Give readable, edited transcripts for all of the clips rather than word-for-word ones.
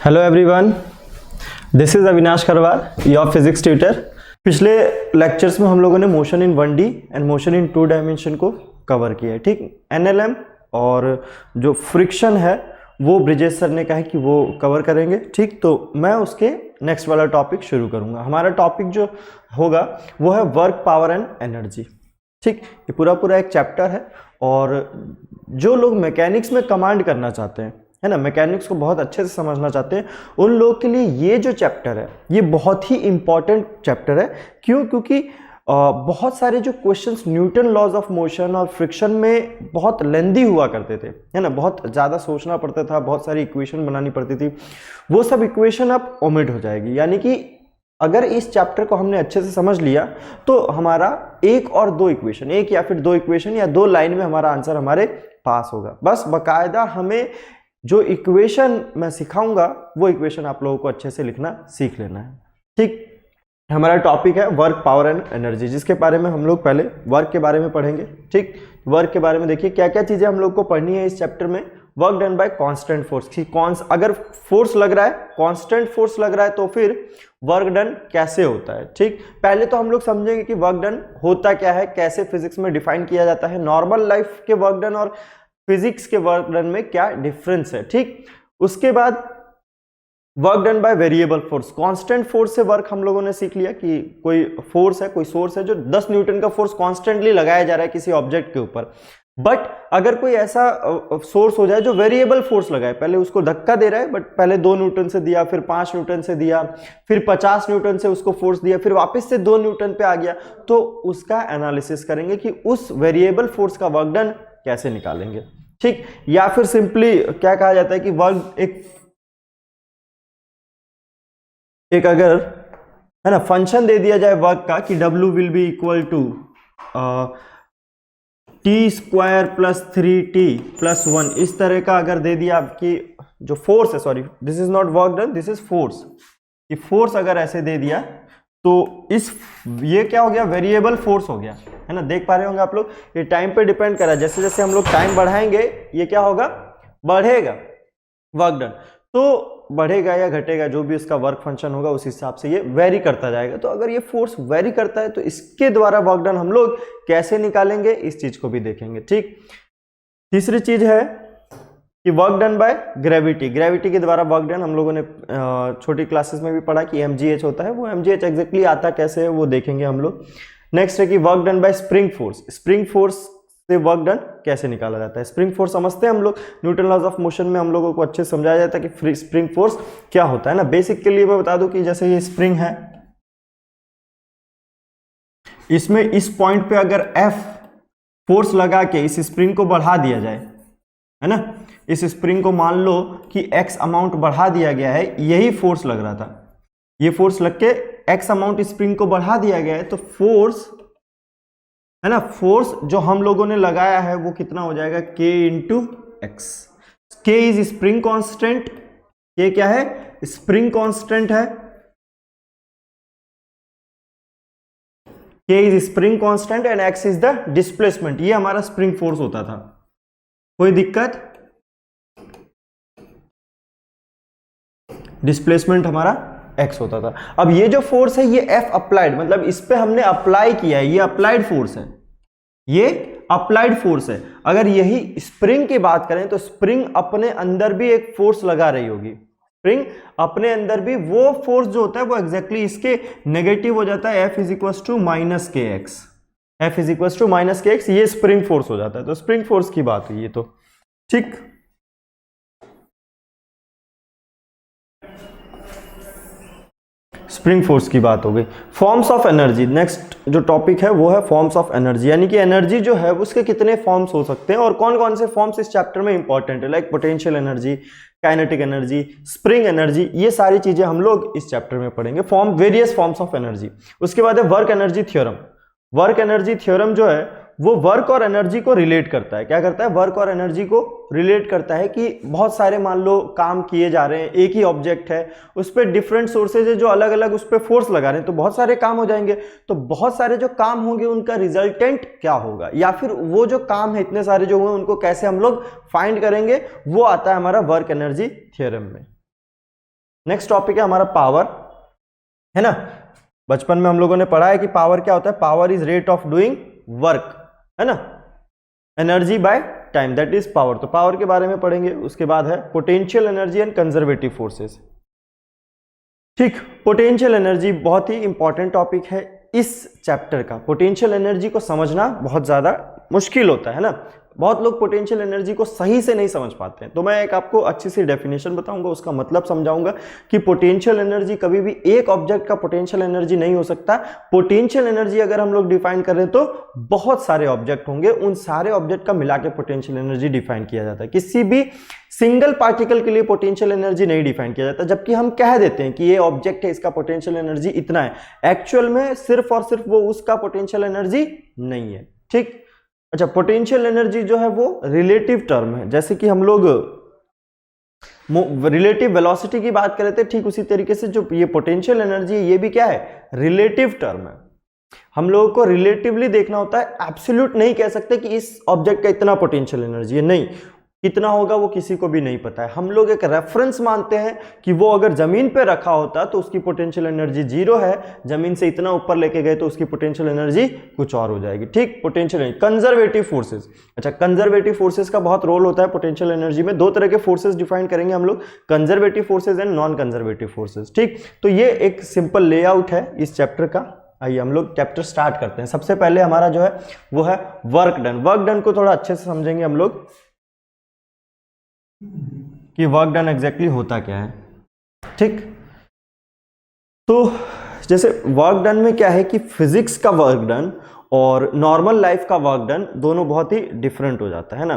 Hello everyone, this is Avinash Kharwar, your physics tutor. पिछले lectures में हम लोगों ने motion in 1D and motion in 2 dimension को कवर किया है। ठीक, एनएलएम और जो फ्रिक्शन है वो ब्रिजेश सर ने कहा है कि वो कवर करेंगे। ठीक, तो मैं उसके नेक्स्ट वाला टॉपिक शुरू करूंगा। हमारा टॉपिक जो होगा वो है वर्क, पावर एंड एनर्जी। ठीक, ये पूरा एक चैप्टर है और जो लोग मैकेनिक्स में कमांड करना चाहते हैं, है ना, मैकेनिक्स को बहुत अच्छे से समझना चाहते हैं, उन लोगों के लिए ये जो चैप्टर है ये बहुत ही इंपॉर्टेंट चैप्टर है। क्यों? क्योंकि बहुत सारे जो questions Newton laws of motion और फ्रिक्शन में बहुत लेंदी हुआ करते थे, है ना, बहुत ज़्यादा सोचना पड़ता था, बहुत सारी इक्वेशन बनानी पड़ती थी, वो सब इक्वेशन अब ओमिट हो जाएगी। यानी कि अगर इस चैप्टर को हमने अच्छे से समझ लिया तो हमारा एक और दो इक्वेशन, एक या फिर दो इक्वेशन या दो लाइन में हमारा आंसर हमारे पास होगा। बस बकायदा हमें जो इक्वेशन मैं सिखाऊंगा वो इक्वेशन आप लोगों को अच्छे से लिखना सीख लेना है। ठीक, हमारा टॉपिक है वर्क, पावर एंड एनर्जी, जिसके बारे में हम लोग पहले वर्क के बारे में पढ़ेंगे। ठीक, वर्क के बारे में देखिए क्या क्या चीजें हम लोग को पढ़नी है इस चैप्टर में। Work done bye constant force, अगर फोर्स लग रहा है, कांस्टेंट फोर्स लग रहा है, तो फिर वर्क डन कैसे होता है। ठीक, पहले तो हम लोग समझेंगे कि वर्क डन होता क्या है, कैसे फिजिक्स में डिफाइन किया जाता है, नॉर्मल लाइफ के वर्क डन और फिजिक्स के वर्क डन में क्या डिफरेंस है। ठीक, उसके बाद work done by variable force, constant force से वर्क हम लोगों ने सीख लिया कि कोई फोर्स है, कोई सोर्स है जो 10 न्यूटन का फोर्स कॉन्स्टेंटली लगाया जा रहा है किसी ऑब्जेक्ट के ऊपर। बट अगर कोई ऐसा सोर्स हो जाए जो वेरिएबल फोर्स लगाए, पहले उसको धक्का दे रहा है बट पहले 2 न्यूटन से दिया, फिर 5 न्यूटन से दिया, फिर 50 न्यूटन से उसको फोर्स दिया, फिर वापस से 2 न्यूटन पे आ गया, तो उसका एनालिसिस करेंगे कि उस वेरिएबल फोर्स का वर्क डन कैसे निकालेंगे। ठीक, या फिर सिंपली क्या कहा जाता है कि वर्क एक अगर, है ना, फंक्शन दे दिया जाए वर्क का कि W will be equal to t² plus 3t plus 1, इस तरह का अगर दे दिया आपकी जो फोर्स है, sorry this is not work done, this is force, कि फोर्स अगर ऐसे दे दिया तो ये क्या हो गया, वेरिएबल फोर्स हो गया, है ना। देख पा रहे होंगे आप लोग, ये टाइम पे डिपेंड कर रहा है, जैसे जैसे हम लोग टाइम बढ़ाएंगे ये क्या होगा, बढ़ेगा वर्क डन, तो बढ़ेगा या घटेगा जो भी उसका वर्क फंक्शन होगा उस हिसाब से ये वेरी करता जाएगा। तो अगर ये फोर्स वेरी करता है तो इसके द्वारा वर्क डन हम लोग कैसे निकालेंगे, इस चीज को भी देखेंगे। ठीक, तीसरी चीज है कि work done by gravity, gravity के द्वारा वर्क डन हम लोगों ने छोटी क्लासेस में भी पढ़ा कि mgh होता है, वो mgh एग्जैक्टली आता कैसे है वो देखेंगे हम लोग। नेक्स्ट है कि work done bye spring force, spring force से वर्क डन कैसे निकाला जाता है। स्प्रिंग फोर्स समझते हैं हम लोग, न्यूटन लॉज ऑफ मोशन में हम लोगों को अच्छे से समझाया जाता है कि स्प्रिंग फोर्स क्या होता है ना। बेसिक के लिए मैं बता दूं कि जैसे ये स्प्रिंग है, इसमें इस पॉइंट पे अगर F फोर्स लगा के इस स्प्रिंग को बढ़ा दिया जाए, है ना, इस स्प्रिंग को मान लो कि X अमाउंट बढ़ा दिया गया है, यही फोर्स लग रहा था, ये फोर्स लग के X अमाउंट स्प्रिंग को बढ़ा दिया गया है, तो फोर्स, है ना, फोर्स जो हम लोगों ने लगाया है वो कितना हो जाएगा, K into x. K is spring constant, K क्या है, स्प्रिंग कांस्टेंट है, K is spring constant and X is the displacement, ये हमारा स्प्रिंग फोर्स होता था। कोई दिक्कत? डिस्प्लेसमेंट हमारा X होता था। अब ये जो फोर्स है ये F अप्लाइड, मतलब इस पे हमने अप्लाई किया है, ये अप्लाइड फोर्स है, ये अप्लाइड फोर्स है। अगर यही स्प्रिंग की बात करें तो स्प्रिंग अपने अंदर भी एक फोर्स लगा रही होगी, स्प्रिंग अपने अंदर भी वो फोर्स जो होता है वो एग्जैक्टली इसके नेगेटिव हो जाता है, F is equal to minus K X, F is equal to minus K X, ये स्प्रिंग फोर्स हो जाता है। तो स्प्रिंग फोर्स की बात हुई ये तो। ठीक, स्प्रिंग फोर्स की बात हो गई। फॉर्म्स ऑफ एनर्जी, नेक्स्ट जो टॉपिक है वो है फॉर्म्स ऑफ एनर्जी, यानी कि एनर्जी जो है उसके कितने फॉर्म्स हो सकते हैं और कौन कौन से फॉर्म्स इस चैप्टर में इंपॉर्टेंट है, like potential energy, kinetic energy, spring energy, ये सारी चीजें हम लोग इस चैप्टर में पढ़ेंगे, वेरियस फॉर्म्स ऑफ एनर्जी। उसके बाद है work energy theorem. Work energy theorem जो है वो वर्क और एनर्जी को रिलेट करता है। क्या करता है, वर्क और एनर्जी को रिलेट करता है कि बहुत सारे मान लो काम किए जा रहे हैं, एक ही ऑब्जेक्ट है, उस पर डिफरेंट सोर्सेज है जो अलग अलग उस पर फोर्स लगा रहे हैं, तो बहुत सारे काम हो जाएंगे। तो बहुत सारे जो काम होंगे उनका रिजल्टेंट क्या होगा, या फिर वो जो काम है इतने सारे जो हुए उनको कैसे हम लोग फाइंड करेंगे, वो आता है हमारा वर्क एनर्जी थ्योरम में। नेक्स्ट टॉपिक है हमारा पावर, है ना। बचपन में हम लोगों ने पढ़ा है कि पावर क्या होता है, power is rate of doing work, है ना। Energy by time, that is power. तो पावर के बारे में पढ़ेंगे। उसके बाद है potential energy and conservative forces. ठीक, पोटेंशियल एनर्जी बहुत ही इंपॉर्टेंट टॉपिक है इस चैप्टर का। पोटेंशियल एनर्जी को समझना बहुत ज्यादा मुश्किल होता है ना, बहुत लोग पोटेंशियल एनर्जी को सही से नहीं समझ पाते हैं। तो मैं एक आपको अच्छी सी डेफिनेशन बताऊंगा, उसका मतलब समझाऊंगा कि पोटेंशियल एनर्जी कभी भी एक ऑब्जेक्ट का पोटेंशियल एनर्जी नहीं हो सकता। पोटेंशियल एनर्जी अगर हम लोग डिफाइन करें तो बहुत सारे ऑब्जेक्ट होंगे, उन सारे ऑब्जेक्ट का मिला के पोटेंशियल एनर्जी डिफाइन किया जाता है। किसी भी सिंगल पार्टिकल के लिए पोटेंशियल एनर्जी नहीं डिफाइन किया जाता, जबकि हम कह देते हैं कि ये ऑब्जेक्ट है, इसका पोटेंशियल एनर्जी इतना है। एक्चुअल में सिर्फ और सिर्फ वो उसका पोटेंशियल एनर्जी नहीं है। ठीक, अच्छा, पोटेंशियल एनर्जी जो है वो रिलेटिव टर्म है। जैसे कि हम लोग रिलेटिव वेलोसिटी की बात कर रहे थे, ठीक उसी तरीके से जो ये पोटेंशियल एनर्जी है ये भी क्या है, रिलेटिव टर्म है। हम लोगों को रिलेटिवली देखना होता है, एब्सोल्यूट नहीं कह सकते कि इस ऑब्जेक्ट का इतना पोटेंशियल एनर्जी है, नहीं, कितना होगा वो किसी को भी नहीं पता है। हम लोग एक रेफरेंस मानते हैं कि वो अगर जमीन पे रखा होता तो उसकी पोटेंशियल एनर्जी 0 है, जमीन से इतना ऊपर लेके गए तो उसकी पोटेंशियल एनर्जी कुछ और हो जाएगी। ठीक, पोटेंशियल एनर्जी। कंजर्वेटिव फोर्सेस, अच्छा, कंजर्वेटिव फोर्सेस का बहुत रोल होता है पोटेंशियल एनर्जी में। दो तरह के फोर्सेस डिफाइन करेंगे हम लोग, conservative forces and non conservative forces. ठीक, तो ये एक सिंपल लेआउट है इस चैप्टर का। आइए हम लोग चैप्टर स्टार्ट करते हैं। सबसे पहले हमारा जो है वो है वर्क डन। वर्क डन को थोड़ा अच्छे से समझेंगे हम लोग कि वर्क डन एग्जैक्टली होता क्या है। ठीक, तो जैसे वर्क डन में क्या है कि फिजिक्स का वर्क डन और नॉर्मल लाइफ का वर्क डन दोनों बहुत ही डिफरेंट हो जाता है ना।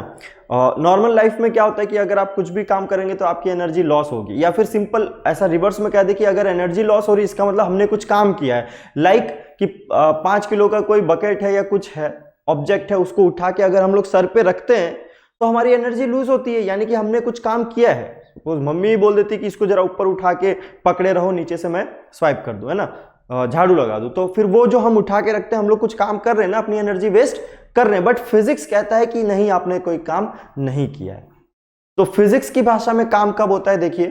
नॉर्मल लाइफ में क्या होता है कि अगर आप कुछ भी काम करेंगे तो आपकी एनर्जी लॉस होगी, या फिर सिंपल ऐसा रिवर्स में कह दे कि अगर एनर्जी लॉस हो रही है इसका मतलब हमने कुछ काम किया है। लाइक कि 5 किलो का कोई बकेट है या कुछ है, ऑब्जेक्ट है, उसको उठा के अगर हम लोग सर पे रखते हैं तो हमारी एनर्जी लूज होती है, यानी कि हमने कुछ काम किया है। सपोज मम्मी ही बोल देती कि इसको जरा ऊपर उठा के पकड़े रहो, नीचे से मैं स्वाइप कर दूं, है ना, झाड़ू लगा दूं, तो फिर वो जो हम उठा के रखते हैं हम लोग कुछ काम कर रहे हैं ना, अपनी एनर्जी वेस्ट कर रहे हैं। बट फिजिक्स कहता है कि नहीं, आपने कोई काम नहीं किया है। तो फिजिक्स की भाषा में काम कब होता है, देखिए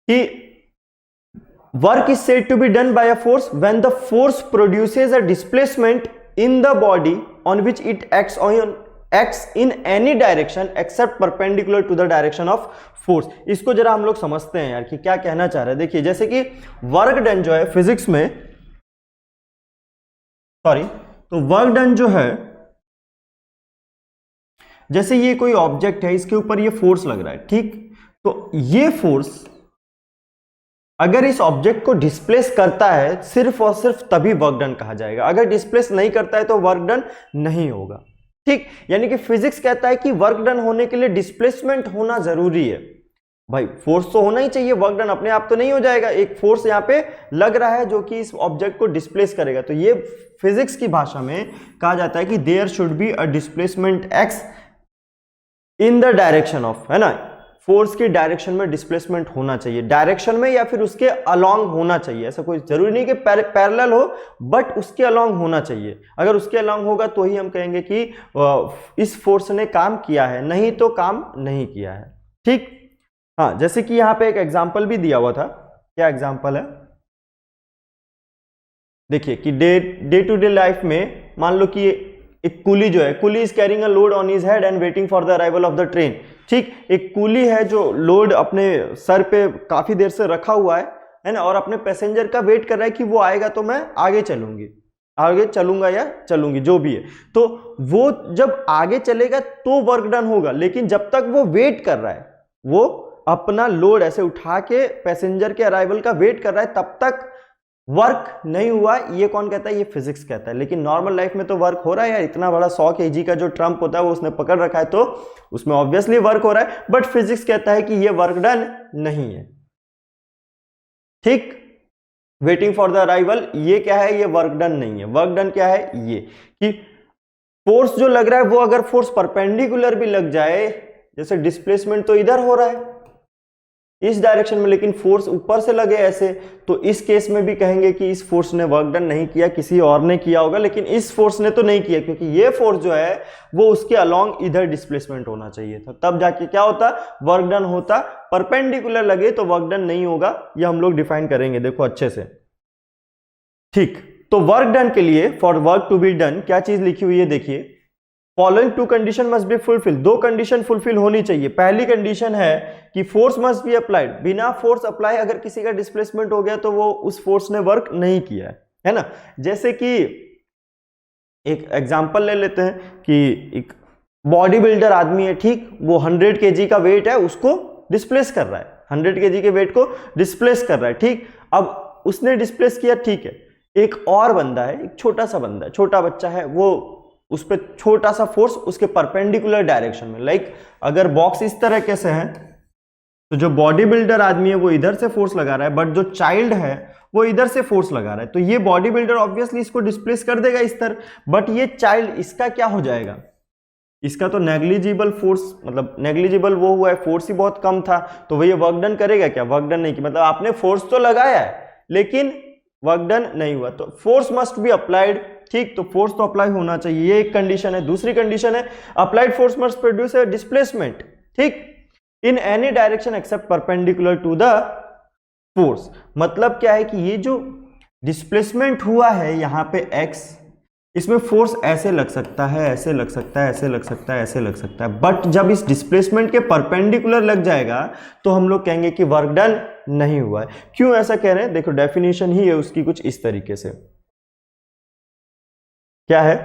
कि work is said to be done by a force when the force produces a displacement in the body on which it acts in any direction except perpendicular to the direction of force. इसको जरा हम लोग समझते हैं यार कि क्या कहना चाह रहे हैं। देखिए, जैसे कि वर्क डन जो है फिजिक्स में, तो वर्क डन जो है, जैसे ये कोई ऑब्जेक्ट है, इसके ऊपर ये फोर्स लग रहा है, ठीक, तो ये फोर्स अगर इस ऑब्जेक्ट को डिस्प्लेस करता है सिर्फ और सिर्फ तभी वर्क डन कहा जाएगा। अगर डिस्प्लेस नहीं करता है तो वर्क डन नहीं होगा। ठीक, यानी कि फिजिक्स कहता है कि वर्क डन होने के लिए डिस्प्लेसमेंट होना जरूरी है। भाई फोर्स तो होना ही चाहिए, वर्क डन अपने आप तो नहीं हो जाएगा। एक फोर्स यहां पे लग रहा है जो कि इस ऑब्जेक्ट को डिस्प्लेस करेगा। तो ये फिजिक्स की भाषा में कहा जाता है कि there should be a displacement X in the direction of, है ना, फोर्स की डायरेक्शन में डिस्प्लेसमेंट होना चाहिए, डायरेक्शन में या फिर उसके अलोंग होना चाहिए। ऐसा कोई जरूरी नहीं कि पैरेलल हो, बट उसके अलोंग होना चाहिए। अगर उसके अलोंग होगा तो ही हम कहेंगे कि इस फोर्स ने काम किया है, नहीं तो काम नहीं किया है। ठीक, हाँ, जैसे कि यहां पे एक एग्जांपल भी दिया हुआ था। क्या एग्जांपल है, देखिए कि डे टू डे लाइफ में मान लो कि एक कूली जो है, coolie is carrying a load on his head and waiting for the arrival of the train. ठीक, एक कूली है जो लोड अपने सर पे काफी देर से रखा हुआ है ना, और अपने पैसेंजर का वेट कर रहा है कि वो आएगा तो मैं आगे चलूंगा या चलूंगी, जो भी है। तो वो जब आगे चलेगा तो वर्क डन होगा, लेकिन जब तक वो वेट कर रहा है, वो अपना लोड ऐसे उठा के पैसेंजर के अराइवल का वेट कर रहा है, तब तक वर्क नहीं हुआ। ये कौन कहता है, ये फिजिक्स कहता है। लेकिन नॉर्मल लाइफ में तो वर्क हो रहा है यार, इतना बड़ा 100 kg का जो ट्रम्प होता है वो उसने पकड़ रखा है, तो उसमें ऑब्वियसली वर्क हो रहा है। बट फिजिक्स कहता है कि ये वर्क डन नहीं है। ठीक, वेटिंग फॉर द अराइवल, ये क्या है, ये वर्क डन नहीं है। वर्क डन क्या है, ये कि फोर्स जो लग रहा है वो अगर फोर्स परपेंडिकुलर भी लग जाए, जैसे डिस्प्लेसमेंट तो इधर हो रहा है, इस डायरेक्शन में, लेकिन फोर्स ऊपर से लगे ऐसे, तो इस केस में भी कहेंगे कि इस फोर्स ने वर्क डन नहीं किया, किसी और ने किया होगा, लेकिन इस फोर्स ने तो नहीं किया, क्योंकि ये फोर्स जो है वो उसके अलोंग इधर डिस्प्लेसमेंट होना चाहिए था, तब जाके क्या होता, वर्क डन होता। परपेंडिकुलर लगे तो वर्क डन नहीं होगा, ये हम लोग डिफाइन करेंगे, देखो अच्छे से, ठीक। तो वर्क डन के लिए, for work to be done, क्या चीज लिखी हुई है देखिए, following two condition must be fulfil, दो कंडीशन फुलफिल होनी चाहिए। पहली कंडीशन है कि फोर्स मस्ट बी अप्लाइड, बिना फोर्स अप्लाई अगर किसी का डिस्प्लेसमेंट हो गया तो वो उस फोर्स ने वर्क नहीं किया है ना। जैसे कि एक एग्जांपल ले लेते हैं कि एक बॉडी बिल्डर आदमी है, ठीक, वो 100 kg का वेट है, उसको डिस्प्लेस कर रहा है, 100 kg के वेट को डिस्प्लेस कर रहा है, ठीक। अब उसने डिस्प्लेस किया, ठीक है, एक और बंदा है, एक छोटा सा बंदा है, छोटा बच्चा है, वो उस पर छोटा सा फोर्स उसके परपेंडिकुलर डायरेक्शन में, लाइक अगर बॉक्स इस तरह से है तो जो बॉडी बिल्डर आदमी है वो इधर से फोर्स लगा रहा है, बट जो चाइल्ड है वो इधर से फोर्स लगा रहा है, तो ये बॉडी बिल्डर ऑब्वियसली इसको डिस्प्लेस कर देगा इस तरह, बट ये चाइल्ड, इसका क्या हो जाएगा, इसका तो नेग्लिजिबल फोर्स, मतलब नेग्लिजिबल वो हुआ है, फोर्स ही बहुत कम था, तो वो ये वर्क डन करेगा क्या, वर्क डन नहीं किया, मतलब आपने फोर्स तो लगाया है लेकिन वर्क डन नहीं हुआ, तो फोर्स मस्ट बी अप्लाइड, ठीक। तो फोर्स तो अप्लाई होना चाहिए, ये एक कंडीशन है। दूसरी कंडीशन है applied force must produce a displacement, ठीक, in any direction except perpendicular to the force. मतलब क्या है कि ये जो डिस्प्लेसमेंट हुआ है यहां पे x, इसमें फोर्स ऐसे लग सकता है, ऐसे लग सकता है, ऐसे लग सकता है, ऐसे लग सकता है, बट जब इस डिस्प्लेसमेंट के परपेंडिकुलर लग जाएगा तो हम लोग कहेंगे कि वर्क डन नहीं हुआ है। क्यों ऐसा कह रहे हैं, देखो डेफिनेशन ही है उसकी कुछ इस तरीके से, क्या है,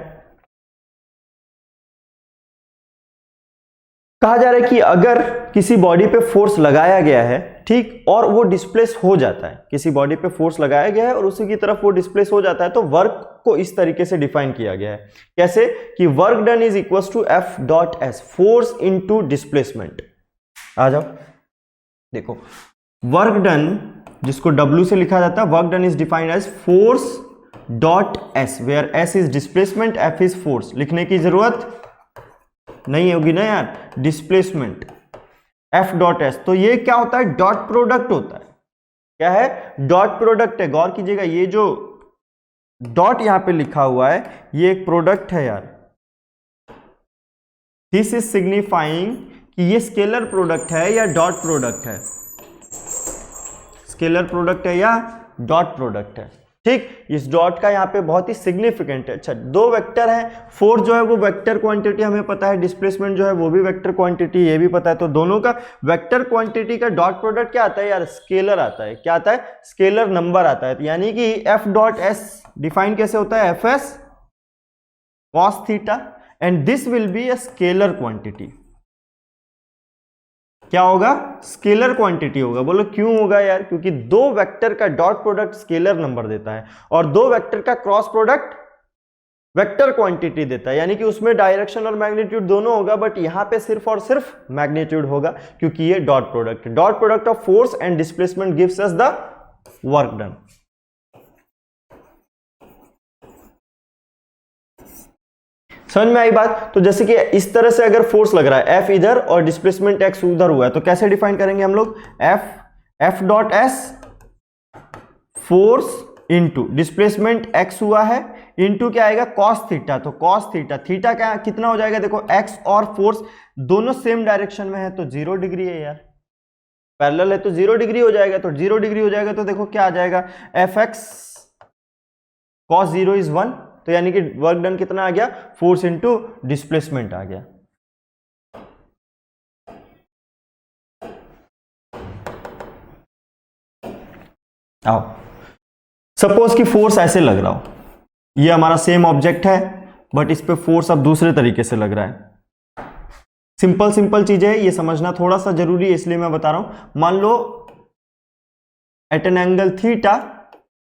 कहा जा रहा है कि अगर किसी बॉडी पे फोर्स लगाया गया है, ठीक, और वो डिस्प्लेस हो जाता है, किसी बॉडी पे फोर्स लगाया गया है और उसी की तरफ वो डिस्प्लेस हो जाता है, तो वर्क को इस तरीके से डिफाइन किया गया है, कैसे कि work done is equal to F dot S, force into displacement. आ जाओ, देखो वर्क डन जिसको W से लिखा जाता है, work done is defined as force dot S, where S is displacement, F is force. लिखने की जरूरत नहीं होगी ना यार, डिस्प्लेसमेंट एफ डॉट एस, तो ये क्या होता है, डॉट प्रोडक्ट होता है, क्या है, डॉट प्रोडक्ट है। गौर कीजिएगा, ये जो डॉट यहां पे लिखा हुआ है ये एक प्रोडक्ट है यार, दिस इज सिग्निफाइंग कि ये स्केलर प्रोडक्ट है या डॉट प्रोडक्ट है, स्केलर प्रोडक्ट है या डॉट प्रोडक्ट है, ठीक। इस डॉट का यहाँ पे बहुत ही सिग्निफिकेंट है। अच्छा, दो वेक्टर है, फोर्स जो है वो वेक्टर क्वांटिटी हमें पता है, डिस्प्लेसमेंट जो है वो भी वेक्टर क्वांटिटी, ये भी पता है, तो दोनों का वेक्टर क्वांटिटी का डॉट प्रोडक्ट क्या आता है यार, स्केलर आता है। क्या आता है, स्केलर नंबर आता है। यानी कि एफ डॉट एस डिफाइन कैसे होता है, F S cos theta, and this will be a scalar quantity. क्या होगा, स्केलर क्वांटिटी होगा। बोलो क्यों होगा यार, क्योंकि दो वेक्टर का डॉट प्रोडक्ट स्केलर नंबर देता है और दो वेक्टर का क्रॉस प्रोडक्ट वेक्टर क्वांटिटी देता है, यानी कि उसमें डायरेक्शन और मैग्नीट्यूड दोनों होगा, बट यहां पे सिर्फ और सिर्फ मैग्नीट्यूड होगा क्योंकि ये डॉट प्रोडक्ट है। Dot product of force and displacement gives us the work done. समझ में आई बात। तो जैसे कि इस तरह से अगर फोर्स लग रहा है, एफ इधर और डिस्प्लेसमेंट एक्स उधर हुआ है, तो कैसे डिफाइन करेंगे हम लोग, F dot S force into displacement x हुआ है, इंटू क्या आएगा, कॉस थीटा। तो कॉस थीटा, थीटा क्या कितना हो जाएगा, देखो एक्स और फोर्स दोनों सेम डायरेक्शन में है तो 0 डिग्री है यार, पैरेलल है तो 0 डिग्री हो जाएगा, तो 0 डिग्री हो जाएगा तो देखो क्या आ जाएगा, एफ एक्स कॉस 0 इज 1, तो यानी कि वर्क डन कितना आ गया, फोर्स इंटू डिस्प्लेसमेंट आ गया। आओ, सपोज कि फोर्स ऐसे लग रहा हो, ये हमारा सेम ऑब्जेक्ट है बट इस पे फोर्स अब दूसरे तरीके से लग रहा है। सिंपल सिंपल चीजें है, ये समझना थोड़ा सा जरूरी है इसलिए मैं बता रहा हूं। मान लो एट एन एंगल थीटा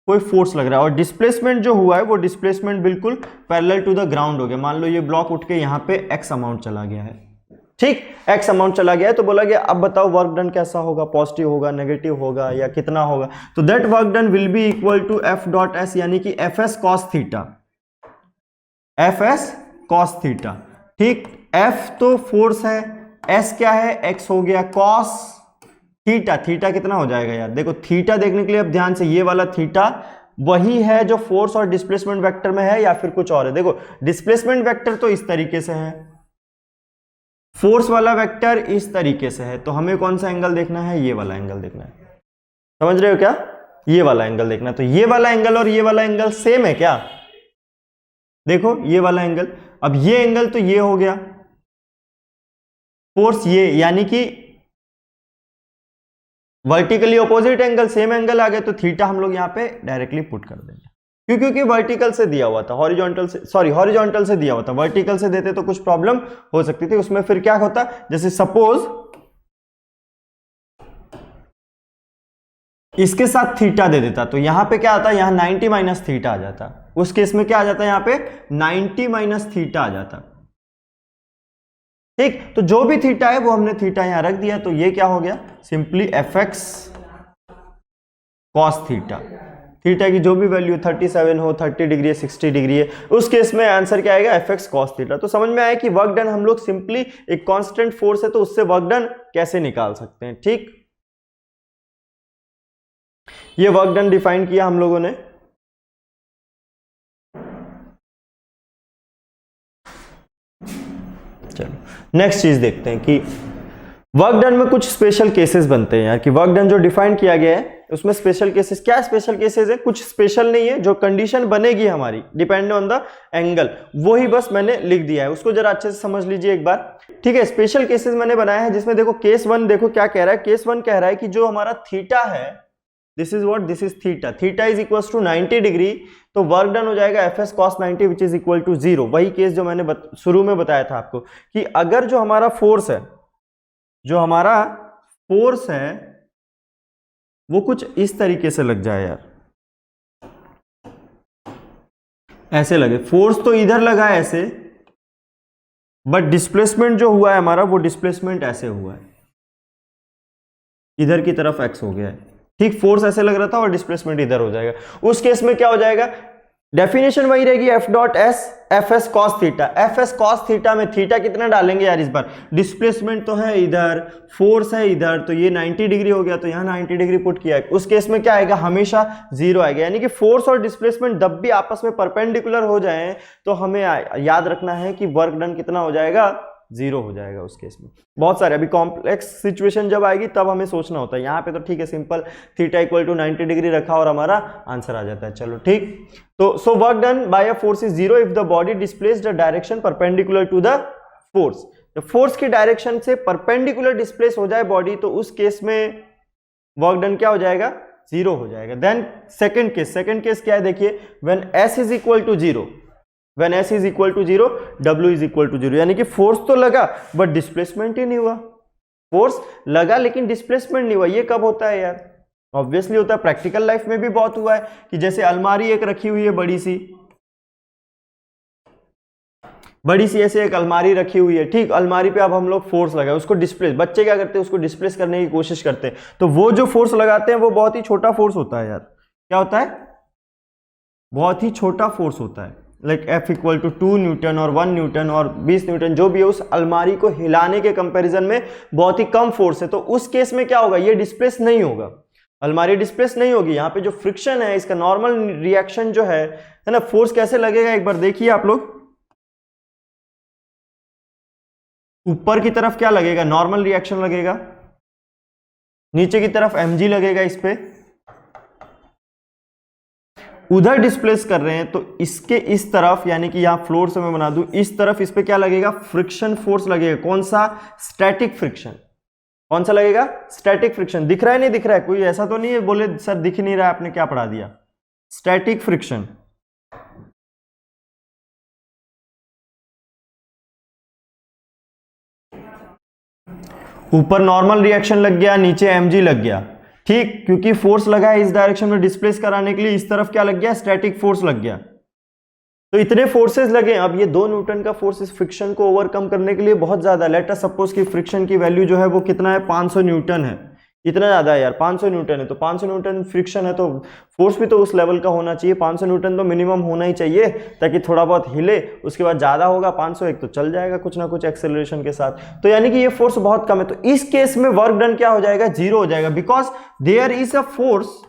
कोई फोर्स लग रहा है और डिस्प्लेसमेंट जो हुआ है वो डिस्प्लेसमेंट बिल्कुल पैरेलल टू द ग्राउंड हो गया। मान लो ये ब्लॉक उठ के यहाँ पे एक्स अमाउंट चला गया है, ठीक, एक्स अमाउंट चला गया है, तो बोला गया अब बताओ वर्क डन कैसा होगा, पॉजिटिव होगा, नेगेटिव होगा या कितना होगा। तो that work done will be equal to F dot S, यानी कि F S cos theta, F S cos theta, ठीक। एफ तो फोर्स है, एस क्या है, एक्स हो गया, कॉस थीटा, थीटा कितना हो जाएगा यार, देखो थीटा देखने के लिए अब ध्यान से, ये वाला थीटा वही है जो फोर्स और डिस्प्लेसमेंट वेक्टर में है या फिर कुछ और है। देखो डिस्प्लेसमेंट वेक्टर तो इस तरीके से है, फोर्स वाला वेक्टर इस तरीके से है, तो हमें कौन सा एंगल देखना है, ये वाला एंगल देखना है, समझ रहे हो क्या, ये वाला एंगल देखना है। तो ये वाला एंगल और ये वाला एंगल सेम है क्या, देखो ये वाला एंगल, अब ये एंगल तो ये हो गया फोर्स ये, यानी कि vertically opposite angle, same angle आ गया, तो थीटा हम लोग यहाँ पे डायरेक्टली पुट कर देंगे, क्योंकि वर्टिकल से दिया हुआ था, हॉरिजॉन्टल से, सॉरी हॉरिजॉन्टल से दिया हुआ था, वर्टिकल से देते तो कुछ प्रॉब्लम हो सकती थी। उसमें फिर क्या होता, जैसे सपोज इसके साथ थीटा दे देता, तो यहां पे क्या आता है, यहां 90 माइनस थीटा आ जाता, उस केस में क्या आ जाता है, यहां पे 90 माइनस थीटा आ जाता, ठीक। तो जो भी थीटा है वो हमने थीटा यहां रख दिया, तो ये क्या हो गया, simply F x cos theta, theta की जो भी वैल्यू 37 हो, 30 डिग्री है, 60 डिग्री है, उस केस में आंसर क्या आएगा, एफ एक्स कॉस थीटा। तो समझ में आया कि वर्क डन हम लोग सिंपली एक कांस्टेंट फोर्स है तो उससे वर्क डन कैसे निकाल सकते हैं, ठीक। ये वर्क डन डिफाइन किया हम लोगों ने। चलो नेक्स्ट चीज देखते हैं कि वर्क डन में कुछ स्पेशल केसेस बनते हैं यार, कि वर्क डन जो डिफाइन किया गया है उसमें स्पेशल केसेस, क्या स्पेशल केसेस है, कुछ स्पेशल नहीं है, जो कंडीशन बनेगी हमारी डिपेंड ऑन द एंगल, वो ही बस मैंने लिख दिया है, उसको जरा अच्छे से समझ लीजिए एक बार, ठीक है। स्पेशल केसेस मैंने बनाया है, जिसमें देखो केस वन, देखो क्या कह रहा है, केस वन कह रहा है कि जो हमारा थीटा है, this is what, this is theta, theta is equal to 90 degree, तो वर्क डन हो जाएगा F S cos 90 which is equal to 0। वही केस जो मैंने शुरू में बताया था आपको, कि अगर जो हमारा फोर्स है, जो हमारा फोर्स है वो कुछ इस तरीके से लग जाए यार, ऐसे लगे, फोर्स तो इधर लगा है ऐसे, बट डिस्प्लेसमेंट जो हुआ है हमारा, वो डिस्प्लेसमेंट ऐसे हुआ है, इधर की तरफ एक्स हो गया है, ठीक। फोर्स ऐसे लग रहा था और डिस्प्लेसमेंट इधर हो जाएगा, उस केस में क्या हो जाएगा, डेफिनेशन वही रहेगी, F dot S F S cos theta, F S cos theta में थीटा कितना डालेंगे यार, इस बार डिस्प्लेसमेंट तो है इधर, फोर्स है इधर, तो ये 90 डिग्री हो गया, तो यहाँ 90 डिग्री पुट किया है, उस केस में क्या आएगा, हमेशा 0 आएगा, यानी कि फोर्स और डिस्प्लेसमेंट जब भी आपस में परपेंडिकुलर हो जाए तो हमें याद रखना है कि वर्क डन कितना हो जाएगा, 0 हो जाएगा उस केस में। बहुत सारे अभी कॉम्प्लेक्स सिचुएशन जब आएगी तब हमें सोचना होता है, यहाँ पे तो ठीक है, simple theta equal to 90 degree रखा और हमारा आंसर आ जाता है, चलो ठीक। तो so work done by a force is 0 if the body displace the direction perpendicular to the force, जब फोर्स की डायरेक्शन से परपेंडिकुलर डिस्प्लेस हो जाए बॉडी, तो उस केस में वर्क डन क्या हो जाएगा, 0 हो जाएगा। देन सेकंड केस क्या है, देखिए, when s is equal to 0, when s is equal to 0, w is equal to 0, यानी कि फोर्स तो लगा बट डिस्प्लेसमेंट ही नहीं हुआ, फोर्स लगा लेकिन डिस्प्लेसमेंट नहीं हुआ। ये कब होता है यार, ऑब्वियसली होता है, प्रैक्टिकल लाइफ में भी बहुत हुआ है, कि जैसे अलमारी एक रखी हुई है बड़ी सी ऐसे एक अलमारी रखी हुई है, ठीक, अलमारी पे अब हम लोग फोर्स लगाए, उसको डिस्प्लेस, बच्चे क्या करते हैं, उसको डिस्प्लेस करने की कोशिश करते हैं, तो वो जो फोर्स लगाते हैं वो बहुत ही छोटा फोर्स होता है यार, क्या होता है, बहुत ही छोटा फोर्स होता है, like F equal to 2 newton और 1 न्यूटन और 20 न्यूटन, जो भी है, उस अलमारी को हिलाने के कंपैरिजन में बहुत ही कम फोर्स है, तो उस केस में क्या होगा, ये डिस्प्लेस नहीं होगा, अलमारी डिस्प्लेस नहीं होगी, यहाँ पे जो फ्रिक्शन है, इसका नॉर्मल रिएक्शन जो है ना, फोर्स कैसे लगेगा एक बार देखिए आप लोग, ऊपर की तरफ क्या लगेगा, नॉर्मल रिएक्शन लगेगा, नीचे की तरफ mg लगेगा, इस पे उधर डिस्प्लेस कर रहे हैं, तो इसके इस तरफ, यानी कि यहां फ्लोर से मैं बना दूं, इस तरफ इस पे क्या लगेगा, फ्रिक्शन फोर्स लगेगा, कौन सा, स्टैटिक फ्रिक्शन, कौन सा लगेगा, स्टैटिक फ्रिक्शन, दिख रहा है नहीं दिख रहा है, कोई ऐसा तो नहीं है बोले सर दिख नहीं रहा है, आपने क्या पढ़ा दिया, स्टैटिक फ्रिक्शन। ऊपर नॉर्मल रिएक्शन लग गया, नीचे mg लग गया, ठीक, क्योंकि फोर्स लगा है इस डायरेक्शन में डिस्प्लेस कराने के लिए, इस तरफ क्या लग गया, स्टैटिक फोर्स लग गया, तो इतने फोर्सेस लगे। अब ये 2 न्यूटन का फोर्स इस फ्रिक्शन को ओवरकम करने के लिए बहुत ज्यादा, लेट अस सपोज कि फ्रिक्शन की वैल्यू जो है वो कितना है, 500 न्यूटन है, इतना ज़्यादा है यार, 500 न्यूटन है, तो 500 न्यूटन फ्रिक्शन है तो फोर्स भी तो उस लेवल का होना चाहिए, 500 न्यूटन तो मिनिमम होना ही चाहिए ताकि थोड़ा बहुत हिले, उसके बाद ज़्यादा होगा 501 तो चल जाएगा कुछ ना कुछ एक्सेलरेशन के साथ। तो यानी कि ये फोर्स बहुत कम है, तो इस केस में वर्क डन क्या हो जाएगा, जीरो हो जाएगा, because there is a force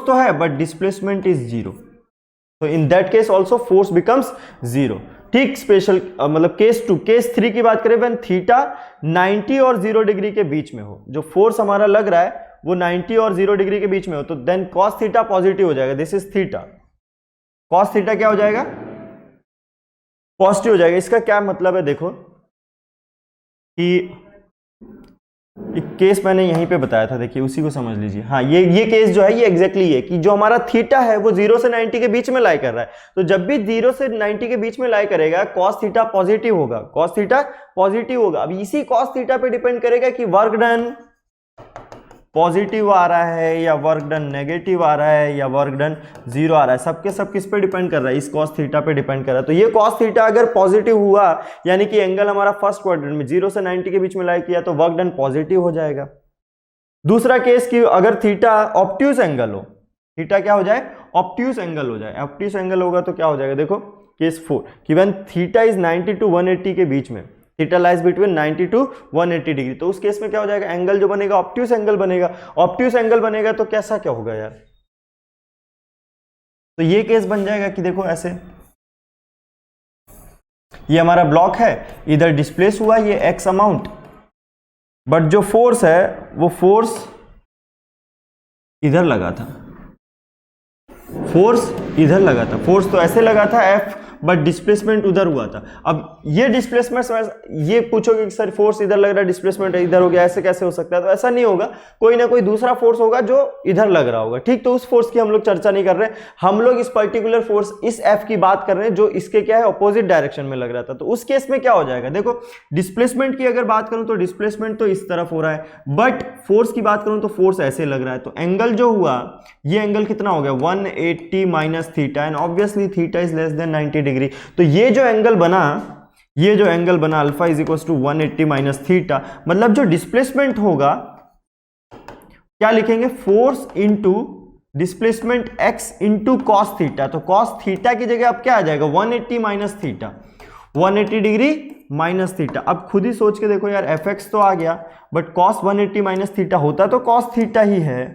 तो है बट डिस्प्लेसमेंट इज जीरो, तो in that case also force becomes zero. ठीक, स्पेशल मतलब केस 2, केस 3 की बात करें व्हेन थीटा 90 और 0 डिग्री के बीच में हो, जो फोर्स हमारा लग रहा है वो 90 और 0 डिग्री के बीच में हो, तो देन कॉस थीटा पॉजिटिव हो जाएगा, this is theta, cos theta क्या हो जाएगा, पॉजिटिव हो जाएगा। इसका क्या मतलब है, देखो कि एक केस मैंने यहीं पे बताया था, देखिए उसी को समझ लीजिए। हाँ, ये केस जो है ये एग्जैक्टली है कि जो हमारा थीटा है वो 0 से 90 के बीच में लाई कर रहा है, तो जब भी 0 से 90 के बीच में लाई करेगा cos थीटा पॉजिटिव होगा, cos थीटा पॉजिटिव होगा। अब इसी cos थीटा पे डिपेंड करेगा कि वर्क डन पॉजिटिव आ रहा है या वर्क डन नेगेटिव आ रहा है या वर्क डन जीरो आ रहा है, सबके सब किस पे डिपेंड कर रहा है, इस cos थीटा पे डिपेंड कर रहा है। तो ये cos थीटा अगर पॉजिटिव हुआ यानी कि एंगल हमारा फर्स्ट क्वाड्रेंट में 0 से 90 के बीच में लाई किया तो वर्क डन पॉजिटिव हो जाएगा। दूसरा केस कि अगर थीटा ऑब्ट्यूज एंगल हो, थीटा क्या हो जाए, ऑब्ट्यूज एंगल हो जाए, ऑब्ट्यूज एंगल होगा तो क्या हो जाएगा, देखो केस 4 कि व्हेन थीटा इज 90 टू 180 के बीच में, theta lies between 90 to 180 degree, तो उस केस में क्या हो जाएगा, एंगल जो बनेगा ऑब्ट्यूज एंगल बनेगा। ऑब्ट्यूज एंगल बनेगा तो कैसा क्या होगा यार, तो ये केस बन जाएगा कि देखो ऐसे, ये हमारा ब्लॉक है, इधर डिस्प्लेस हुआ ये एक्स अमाउंट, बट जो फोर्स है वो फोर्स इधर लगा था, फोर्स इधर लगा था, फोर्स तो ऐसे लगा था F, बट डिस्प्लेसमेंट उधर हुआ था। अब ये डिस्प्लेसमेंट, ये पूछोगे कि सर फोर्स इधर लग रहा है डिस्प्लेसमेंट इधर हो गया, ऐसे कैसे हो सकता है, तो ऐसा नहीं होगा, कोई ना कोई दूसरा फोर्स होगा जो इधर लग रहा होगा। ठीक, तो उस फोर्स की हम लोग चर्चा नहीं कर रहे, हम लोग इस पर्टिकुलर फोर्स इस F की बात कर रहे हैं जो इसके क्या है ऑपोजिट डायरेक्शन में लग रहा था। तो उस केस में क्या हो जाएगा, देखो डिस्प्लेसमेंट की अगर बात करूं तो डिस्प्लेसमेंट तो इस तरफ हो रहा है, बट फोर्स की बात करूं तो फोर्स ऐसे लग रहा है, तो एंगल जो हुआ ये एंगल कितना हो गया 180 minus theta, and obviously theta is less than 90 degree. तो ये जो एंगल बना alpha is equal to 180 minus theta, मतलब जो डिस्प्लेसमेंट होगा क्या लिखेंगे, force into displacement x into cos theta, तो कॉस थीटा की जगह अब क्या आ जाएगा 180 minus theta, 180 degree minus theta. अब खुद ही सोच के देखो यार fx तो आ गया, बट कॉस 180 माइनस थीटा होता तो कॉस थीटा ही है,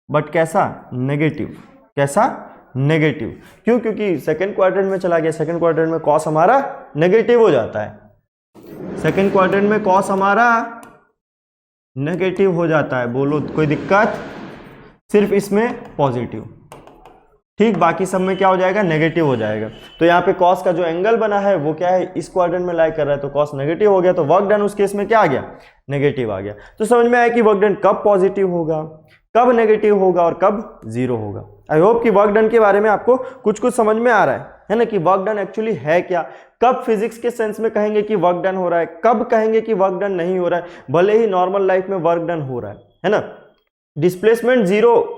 बट कैसा, नेगेटिव, कैसा, नेगेटिव। क्यों, क्योंकि सेकंड क्वाड्रेंट में चला गया, सेकंड क्वाड्रेंट में कॉस हमारा नेगेटिव हो जाता है, सेकंड क्वाड्रेंट में कॉस हमारा नेगेटिव हो जाता है। बोलो कोई दिक्कत, सिर्फ इसमें पॉजिटिव, ठीक, बाकी सब में क्या हो जाएगा, नेगेटिव हो जाएगा। तो यहाँ पे कॉस का जो एंगल बना है वो क्या है, इस क्वाड्रेंट में लाई कर रहा है, तो कॉस नेगेटिव हो गया, तो वर्क डन उस केस में क्या आ गया, नेगेटिव आ गया। तो समझ में आया कि वर्क डन कब पॉजिटिव होगा, कब नेगेटिव होगा और कब जीरो होगा। आई होप कि वर्क डन के बारे में आपको कुछ कुछ समझ में आ रहा है ना, कि वर्क डन एक्चुअली है क्या, कब फिजिक्स के सेंस में कहेंगे कि वर्क डन हो रहा है, कब कहेंगे कि वर्क डन नहीं हो रहा है, भले ही नॉर्मल लाइफ में वर्क डन हो रहा है ना। डिस्प्लेसमेंट जीरो,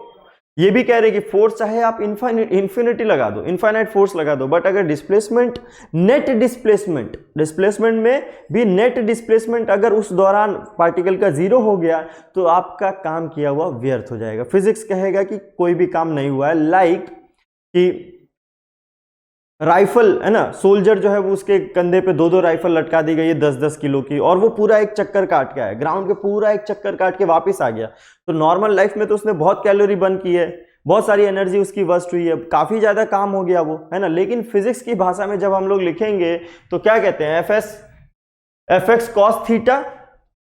ये भी कह रहे कि फोर्स चाहे आप इन्फिनिटी लगा दो, इनफाइनाइट फोर्स लगा दो, बट अगर डिस्प्लेसमेंट, नेट डिस्प्लेसमेंट में भी नेट डिस्प्लेसमेंट अगर उस दौरान पार्टिकल का जीरो हो गया तो आपका काम किया हुआ व्यर्थ हो जाएगा। फिजिक्स कहेगा कि कोई भी काम नहीं हुआ है, लाइक कि राइफल है ना, सोल्जर जो है वो उसके कंधे पे 2-2 राइफल लटका दी गई है 10-10 किलो की, और वो पूरा एक चक्कर काट के आया ग्राउंड पे, पूरा एक चक्कर काट के वापस आ गया। तो नॉर्मल लाइफ में तो उसने बहुत कैलोरी बर्न की है, बहुत सारी एनर्जी उसकी वेस्ट हुई है, काफी ज्यादा काम हो गया वो, है ना। लेकिन फिजिक्स की भाषा में जब हम लोग लिखेंगे तो क्या कहते हैं, एफ एक्स कॉस थीटा।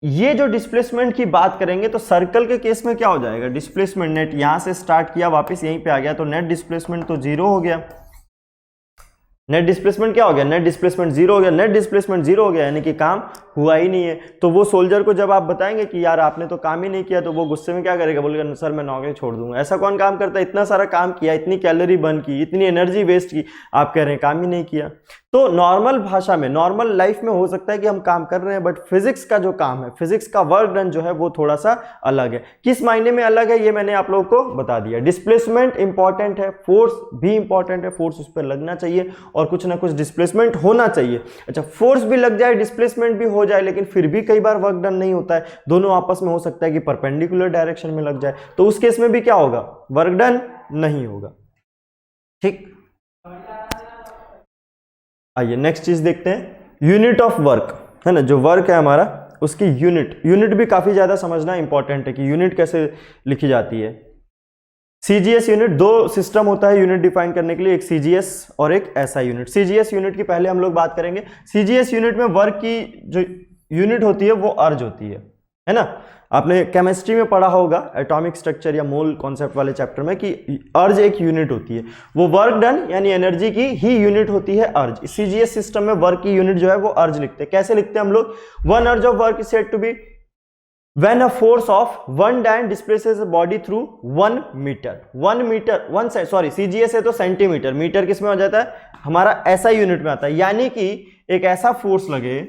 ये जो डिस्प्लेसमेंट की बात करेंगे तो सर्कल के केस में क्या हो जाएगा, डिस्प्लेसमेंट नेट यहां से स्टार्ट किया वापस यहीं पे आ गया, तो नेट डिस्प्लेसमेंट तो जीरो हो गया। नेट डिस्प्लेसमेंट क्या हो गया, नेट डिस्प्लेसमेंट जीरो हो गया, नेट डिस्प्लेसमेंट जीरो हो गया यानी कि काम हुआ ही नहीं है। तो वो सोल्जर को जब आप बताएंगे कि यार आपने तो काम ही नहीं किया, तो वो गुस्से में क्या करेगा, बोलेगा सर मैं नौकरी छोड़ दूंगा। ऐसा कौन काम करता है, इतना सारा काम किया, इतनी कैलोरी बर्न की, इतनी एनर्जी वेस्ट की, आप कह रहे हैं काम ही नहीं किया। तो नॉर्मल भाषा में, नॉर्मल लाइफ में हो सकता है कि हम काम कर रहे हैं, बट फिजिक्स का जो काम है, फिजिक्स का वर्क डन जो है वो थोड़ा सा अलग है। किस मायने में अलग है ये मैंने आप लोगों को बता दिया। डिस्प्लेसमेंट इंपॉर्टेंट है, फोर्स भी इंपॉर्टेंट है, फोर्स उस पर लगना चाहिए और कुछ ना कुछ डिस्प्लेसमेंट होना चाहिए। अच्छा, फोर्स भी लग जाए, डिस्प्लेसमेंट भी हो जाए, लेकिन फिर भी कई बार वर्क डन नहीं होता है, दोनों आपस में हो सकता है कि परपेंडिकुलर डायरेक्शन में लग जाए, तो उस केस में भी क्या होगा, वर्क डन नहीं होगा। ठीक, आइए नेक्स्ट चीज देखते हैं, यूनिट ऑफ वर्क, है ना, जो वर्क है हमारा उसकी यूनिट भी काफी ज्यादा समझना इंपॉर्टेंट है कि यूनिट कैसे लिखी जाती है। सीजीएस यूनिट, दो सिस्टम होता है यूनिट डिफाइन करने के लिए, एक सीजीएस और एक एसआई यूनिट। सीजीएस यूनिट की पहले हम लोग बात करेंगे। सीजीएस यूनिट में वर्क की जो यूनिट होती है वो अर्ज होती है ना। आपने केमिस्ट्री में पढ़ा होगा एटॉमिक स्ट्रक्चर या मोल कॉन्सेप्ट वाले चैप्टर में कि अर्ज एक यूनिट होती है, वो वर्क डन यानी एनर्जी की ही यूनिट होती है अर्ज। सीजीएस सिस्टम में वर्क की यूनिट जो है वो अर्ज लिखते हैं। कैसे लिखते हैं हम लोग, one erg of work is said to be when a force of 1 डायन displaces a body through 1 metre, sorry CGS है तो सेंटीमीटर, मीटर किस में हो जाता है, हमारा ऐसा यूनिट में आता है। यानी कि एक ऐसा फोर्स लगे,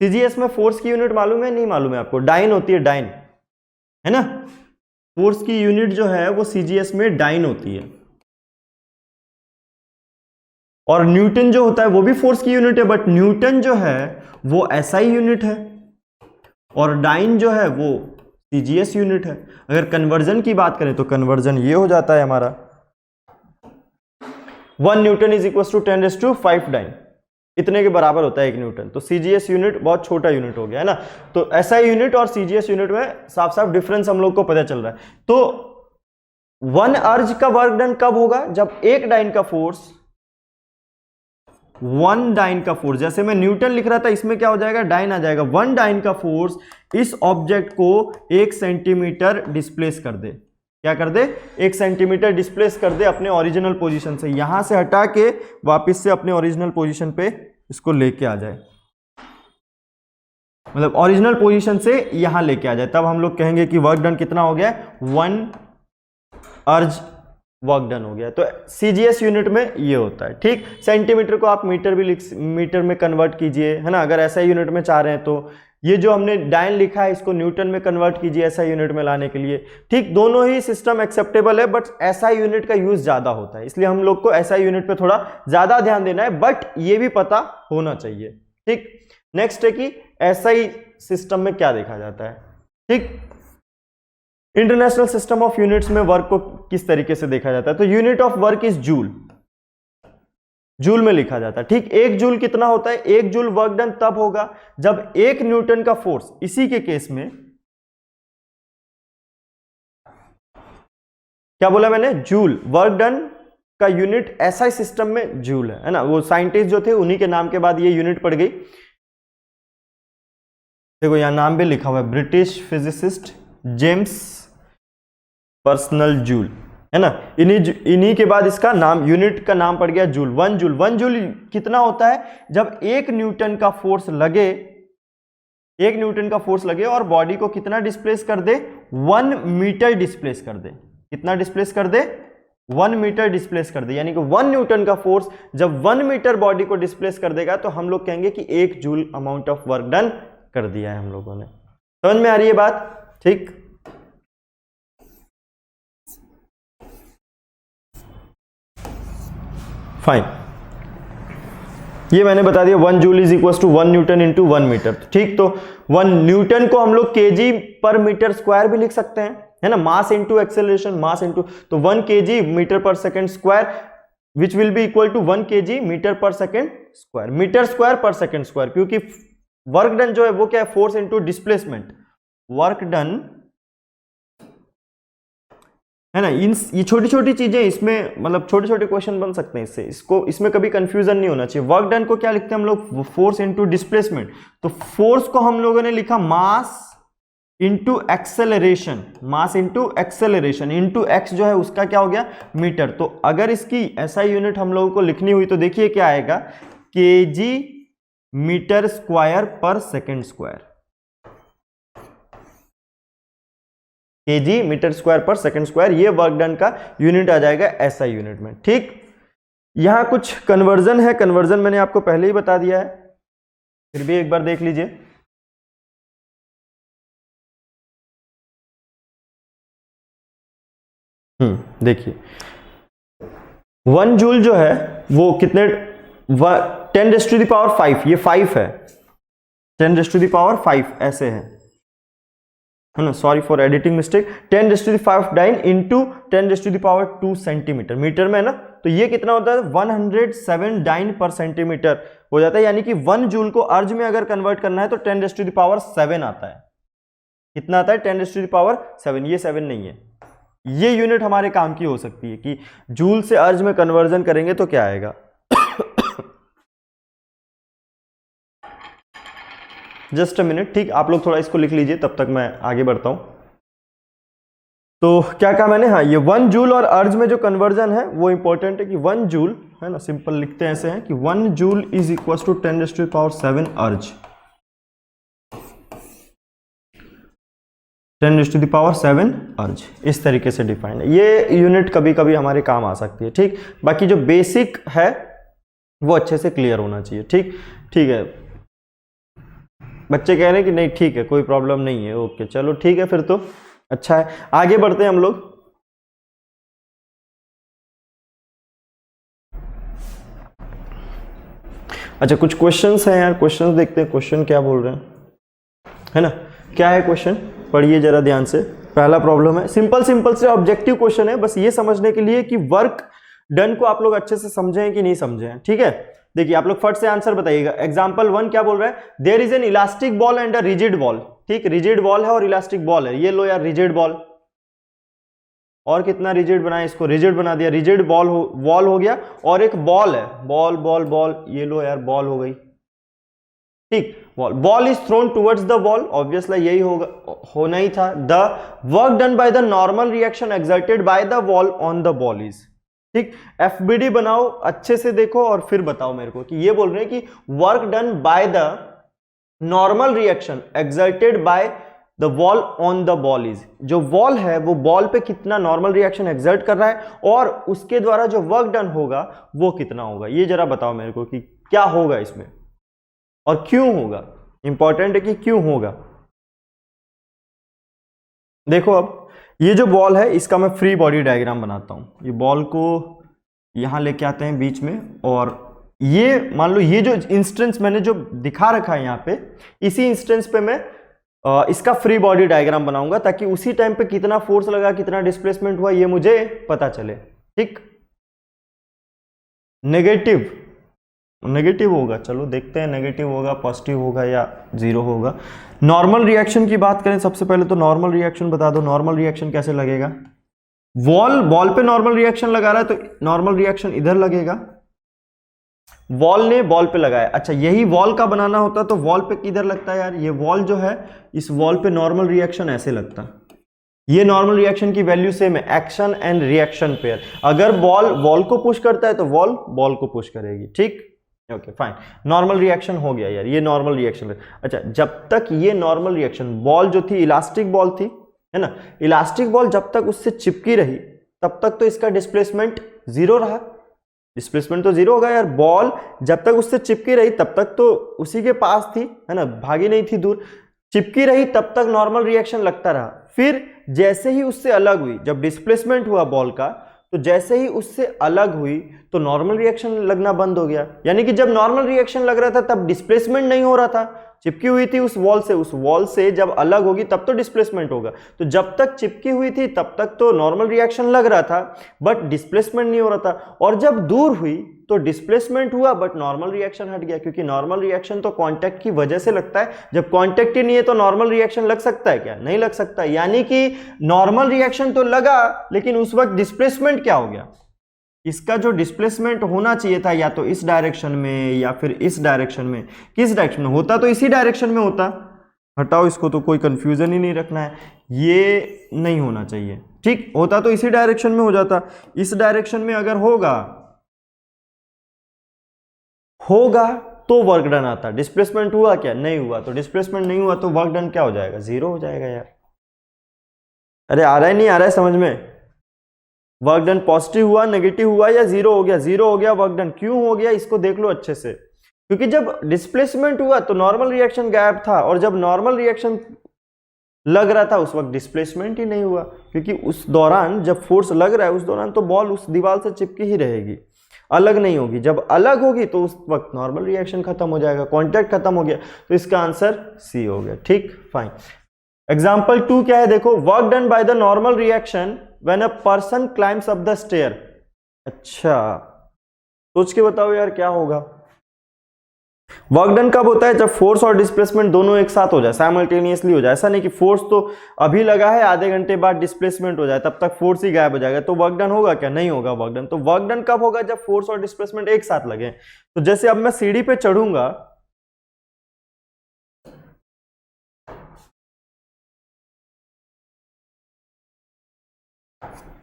सीजीएस में फोर्स की यूनिट मालूम है नहीं मालूम है आपको, डाइन होती है, डाइन, है ना, फोर्स की यूनिट जो है वो सीजीएस में डाइन होती है। और न्यूटन जो होता है वो भी फोर्स की यूनिट है, बट न्यूटन जो है वो एसआई यूनिट है और डाइन जो है वो सीजीएस यूनिट है। अगर कन्वर्जन की बात करें तो कन्वर्जन ये हो जाता है हमारा 1 newton is equal to 10⁵ dyne, इतने के बराबर होता है 1 न्यूटन। तो सीजीएस यूनिट बहुत छोटा यूनिट हो गया है ना। तो एसआई यूनिट और सीजीएस यूनिट में साफ साफ डिफरेंस हम लोग को पता चल रहा है। तो 1 अर्ज का वर्क डन कब होगा, जब 1 डाइन का फोर्स, 1 डाइन का फोर्स, जैसे मैं न्यूटन लिख रहा था इसमें क्या हो जाएगा, डाइन आ जाएगा। 1 डाइन का फोर्स इस ऑब्जेक्ट को 1 सेंटीमीटर डिस्प्लेस कर दे, क्या कर दे, 1 सेंटीमीटर डिस्प्लेस कर दे अपने ओरिजिनल पोजीशन से, यहां से हटा के वापस से अपने ओरिजिनल पोजीशन पे इसको लेके आ जाए, मतलब ओरिजिनल पोजीशन से यहां लेके आ जाए, तब हम लोग कहेंगे कि वर्क डन कितना हो गया, 1 अर्ज वर्क डन हो गया। तो सीजीएस यूनिट में ये होता है। ठीक, सेंटीमीटर को आप मीटर भी मीटर में कन्वर्ट कीजिए, है ना, अगर ऐसा यूनिट में चाह रहे हैं तो। ये जो हमने डाइन लिखा है इसको न्यूटन में कन्वर्ट कीजिए ऐसा यूनिट में लाने के लिए। ठीक, दोनों ही सिस्टम एक्सेप्टेबल है, बट ऐसा यूनिट का यूज ज्यादा होता है, इसलिए हम लोग को ऐसा यूनिट पे थोड़ा ज्यादा ध्यान देना है, बट ये भी पता होना चाहिए। ठीक, नेक्स्ट है कि एसआई सिस्टम में क्या देखा जाता है। ठीक, इंटरनेशनल सिस्टम ऑफ यूनिट्स में वर्क को किस तरीके से देखा जाता है, तो unit of work is joule, joule में लिखा जाता है। ठीक, 1 जूल कितना होता है, 1 जूल वर्क डन तब होगा जब 1 न्यूटन का फोर्स, इसी के केस में क्या बोला मैंने, जूल, वर्क डन का यूनिट एसआई सिस्टम में जूल है ना। वो साइंटिस्ट जो थे उन्हीं के नाम के बाद ये यूनिट पड़ गई। देखो यहां नाम भी लिखा हुआ है, British physicist James personal joule, है ना, इन्हीं के बाद इसका नाम, यूनिट का नाम पड़ गया जूल। 1 जूल, 1 जूल कितना होता है, जब 1 न्यूटन का फोर्स लगे, 1 न्यूटन का फोर्स लगे और बॉडी को कितना डिस्प्लेस कर दे, 1 मीटर डिस्प्लेस कर दे। कितना डिस्प्लेस कर दे, 1 मीटर डिस्प्लेस कर दे। यानी कि 1 न्यूटन का फोर्स जब 1 मीटर बॉडी को डिस्प्लेस कर देगा तो हम लोग कहेंगे कि 1 joule amount of work done कर दिया है हम लोगों ने। समझ में आ रही है बात। ठीक, फाइन, ये मैंने बता दिया 1 joule is equal to 1 newton into 1 metre. ठीक, तो 1 न्यूटन को हम लोग केजी पर मीटर स्क्वायर भी लिख सकते हैं, है ना, mass into acceleration, mass into, तो 1 KG metre per second square which will be equal to 1 KG metre per second square, metre square per second square, क्योंकि वर्क डन जो है वो क्या है, force into displacement, work done, है ना। ये छोटी छोटी चीजें इसमें, मतलब छोटे छोटे क्वेश्चन बन सकते हैं इससे, इसमें कभी कंफ्यूजन नहीं होना चाहिए। वर्क डन को क्या लिखते हैं हम लोग, फोर्स इंटू डिस्प्लेसमेंट, तो फोर्स को हम लोगों ने लिखा मास into acceleration, mass into acceleration into x जो है उसका क्या हो गया, मीटर। तो अगर इसकी एसआई यूनिट हम लोगों को लिखनी हुई तो देखिए क्या आएगा, KG metre square per second square, KG metre square per second square, ये वर्क डन का यूनिट आ जाएगा एसआई यूनिट में। ठीक, यहां कुछ कन्वर्जन है, कन्वर्जन मैंने आपको पहले ही बता दिया है, फिर भी एक बार देख लीजिए। देखिए 1 जूल जो है वो कितने, 10⁻⁵, ये 5 है, 10⁻⁵ ऐसे है ना, sorry for editing mistake, 10⁵ dyne into 10⁻² centimetre, metre में है ना, तो ये कितना होता है 107 डाइन पर सेंटीमीटर हो जाता है, यानी कि 1 जूल को अर्ज में अगर कन्वर्ट करना है तो 10⁻7 आता है। कितना आता है 10⁻7, ये 7 नहीं है, ये यूनिट हमारे काम की हो सकती है कि जूल से अर्ज में कन्वर्जन करेंगे तो क्या आएगा। जस्ट अ मिनट, ठीक, आप लोग थोड़ा इसको लिख लीजिए, तब तक मैं आगे बढ़ता हूं। तो क्या कहा मैंने, हाँ ये 1 जूल और अर्ज में जो कन्वर्जन है वो इंपॉर्टेंट है कि 1 जूल है ना, सिंपल लिखते हैं ऐसे हैं कि 1 जूल इज इक्वल टू 10⁻7 अर्ज, 10⁻7 अर्ज, इस तरीके से डिफाइंड है। ये यूनिट कभी कभी हमारे काम आ सकती है, ठीक। बाकी जो बेसिक है वो अच्छे से क्लियर होना चाहिए, ठीक। ठीक है, बच्चे कह रहे हैं कि नहीं ठीक है कोई प्रॉब्लम नहीं है, ओके चलो ठीक है, फिर तो अच्छा है, आगे बढ़ते हैं हम लोग। अच्छा कुछ क्वेश्चंस हैं यार, क्वेश्चंस देखते हैं, क्वेश्चन क्या बोल रहे हैं, है ना, क्या है क्वेश्चन, पढ़िए जरा ध्यान से। पहला प्रॉब्लम है, सिंपल सिंपल से ऑब्जेक्टिव क्वेश्चन है, बस ये समझने के लिए कि वर्क डन को आप लोग अच्छे से समझे कि नहीं समझे हैं, ठीक है। देखिए आप लोग फट से आंसर बताइएगा। एग्जांपल 1 क्या बोल रहा है, there is an elastic ball and a rigid ball, ठीक, रिजिड बॉल है और इलास्टिक बॉल है, ये लो यार रिजिड बॉल, और कितना रिजिड बनाए, इसको रिजिड बना दिया, रिजिड बॉल हो गया, और एक बॉल है, बॉल बॉल बॉल, ये लो यार बॉल हो गई, ठीक, ball is throne towards the ball, obviously यही होना ही था। The work done by the normal reaction exerted by the ball on the ball is, ठीक। एफबीडी बनाओ अच्छे से देखो और फिर बताओ मेरे को कि ये बोल रहे हैं कि work done by the normal reaction exerted by the wall on the ball is, जो वॉल है वो बॉल पे कितना नॉर्मल रिएक्शन एक्सर्ट कर रहा है और उसके द्वारा जो वर्क डन होगा वो कितना होगा, ये जरा बताओ मेरे को कि क्या होगा इसमें और क्यों होगा, इंपॉर्टेंट है कि क्यों होगा। देखो अब ये जो बॉल है इसका मैं फ्री बॉडी डायग्राम बनाता हूं, ये बॉल को यहां लेके आते हैं बीच में, और ये मान लो ये जो इंस्टेंस मैंने जो दिखा रखा है यहां पे, इसी इंस्टेंस पे मैं इसका फ्री बॉडी डायग्राम बनाऊंगा ताकि उसी टाइम पे कितना फोर्स लगा कितना डिस्प्लेसमेंट हुआ ये मुझे पता चले, ठीक। नेगेटिव होगा, चलो देखते हैं नेगेटिव होगा पॉजिटिव होगा या जीरो होगा। नॉर्मल रिएक्शन की बात करें, सबसे पहले तो नॉर्मल रिएक्शन बता दो, नॉर्मल रिएक्शन कैसे लगेगा, बॉल पे नॉर्मल रिएक्शन लगा रहा है तो नॉर्मल रिएक्शन इधर लगेगा, वॉल ने बॉल पे लगाया, अच्छा यही वॉल का बनाना होता तो वॉल पे किधर लगता है यार, ये वॉल जो है इस वॉल पे नॉर्मल रिएक्शन ऐसे लगता, ये नॉर्मल रिएक्शन की वैल्यू सेम है, एक्शन एंड रिएक्शन पेयर, अगर बॉल वॉल को पुश करता है तो वॉल बॉल को पुश करेगी, ठीक, ओके फाइन, नॉर्मल रिएक्शन हो गया यार, ये नॉर्मल रिएक्शन है। अच्छा जब तक ये नॉर्मल रिएक्शन, बॉल जो थी इलास्टिक बॉल थी, है ना, इलास्टिक बॉल जब तक उससे चिपकी रही तब तक तो इसका डिस्प्लेसमेंट जीरो रहा, डिस्प्लेसमेंट तो जीरो होगा यार, बॉल जब तक उससे चिपकी रही तब तक तो उसी के पास थी, है ना, भागी नहीं थी दूर, चिपकी रही तब तक नॉर्मल रिएक्शन लगता रहा, फिर जैसे ही उससे अलग हुई, जब डिस्प्लेसमेंट हुआ बॉल का, तो जैसे ही उससे अलग हुई तो नॉर्मल रिएक्शन लगना बंद हो गया, यानी कि जब नॉर्मल रिएक्शन लग रहा था तब डिस्प्लेसमेंट नहीं हो रहा था, चिपकी हुई थी उस वॉल से जब अलग होगी तब तो डिस्प्लेसमेंट होगा, तो जब तक चिपकी हुई थी तब तक तो नॉर्मल रिएक्शन लग रहा था बट डिस्प्लेसमेंट नहीं हो रहा था, और जब दूर हुई तो डिस्प्लेसमेंट हुआ बट नॉर्मल रिएक्शन हट गया, क्योंकि नॉर्मल रिएक्शन तो कांटेक्ट की वजह से लगता है, जब कांटेक्ट ही नहीं है तो नॉर्मल रिएक्शन लग सकता है क्या, नहीं लग सकता, यानी कि नॉर्मल रिएक्शन तो लगा लेकिन उस वक्त डिस्प्लेसमेंट क्या हो गया, इसका जो डिस्प्लेसमेंट होना चाहिए था या तो इस डायरेक्शन में या फिर इस डायरेक्शन में, किस डायरेक्शन में होता, तो इसी डायरेक्शन में होता, हटाओ इसको, तो कोई कंफ्यूजन ही नहीं रखना है, ये नहीं होना चाहिए, ठीक, होता तो इसी डायरेक्शन में हो जाता, इस डायरेक्शन में अगर होगा तो वर्क डन आता, डिस्प्लेसमेंट हुआ क्या, नहीं हुआ, तो डिस्प्लेसमेंट नहीं हुआ तो वर्क डन क्या हो जाएगा, जीरो हो जाएगा यार, अरे आ रहा है नहीं आ रहा है समझ में, वर्क डन पॉजिटिव हुआ, नेगेटिव हुआ या जीरो हो गया? जीरो हो गया वर्क डन। क्यों हो गया इसको देख लो अच्छे से, क्योंकि जब डिस्प्लेसमेंट हुआ तो नॉर्मल रिएक्शन गायब था, और जब नॉर्मल रिएक्शन लग रहा था उस वक्त डिस्प्लेसमेंट ही नहीं हुआ, क्योंकि उस दौरान जब फोर्स लग रहा है उस दौरान तो बॉल उस दीवार से चिपकी ही रहेगी, अलग नहीं होगी। जब अलग होगी तो उस वक्त नॉर्मल रिएक्शन खत्म हो जाएगा, कांटेक्ट खत्म हो गया, तो इसका आंसर सी हो गया। ठीक, फाइन। एग्जाम्पल 2 क्या है देखो, work done by the normal reaction when a person climbs up the stair. अच्छा, सोच के बताओ यार क्या होगा। वर्क डन कब होता है? जब फोर्स और डिस्प्लेसमेंट दोनों एक साथ हो जाए, साइमल्टेनियसली हो जाए। ऐसा नहीं कि फोर्स तो अभी लगा है, आधे घंटे बाद डिस्प्लेसमेंट हो जाए, तब तक फोर्स ही गायब हो जाएगा, तो वर्क डन होगा क्या? नहीं होगा वर्क डन। तो वर्क डन कब होगा? जब फोर्स और डिस्प्लेसमेंट एक साथ लगे। तो जैसे अब मैं सीढ़ी पे चढ़ूंगा,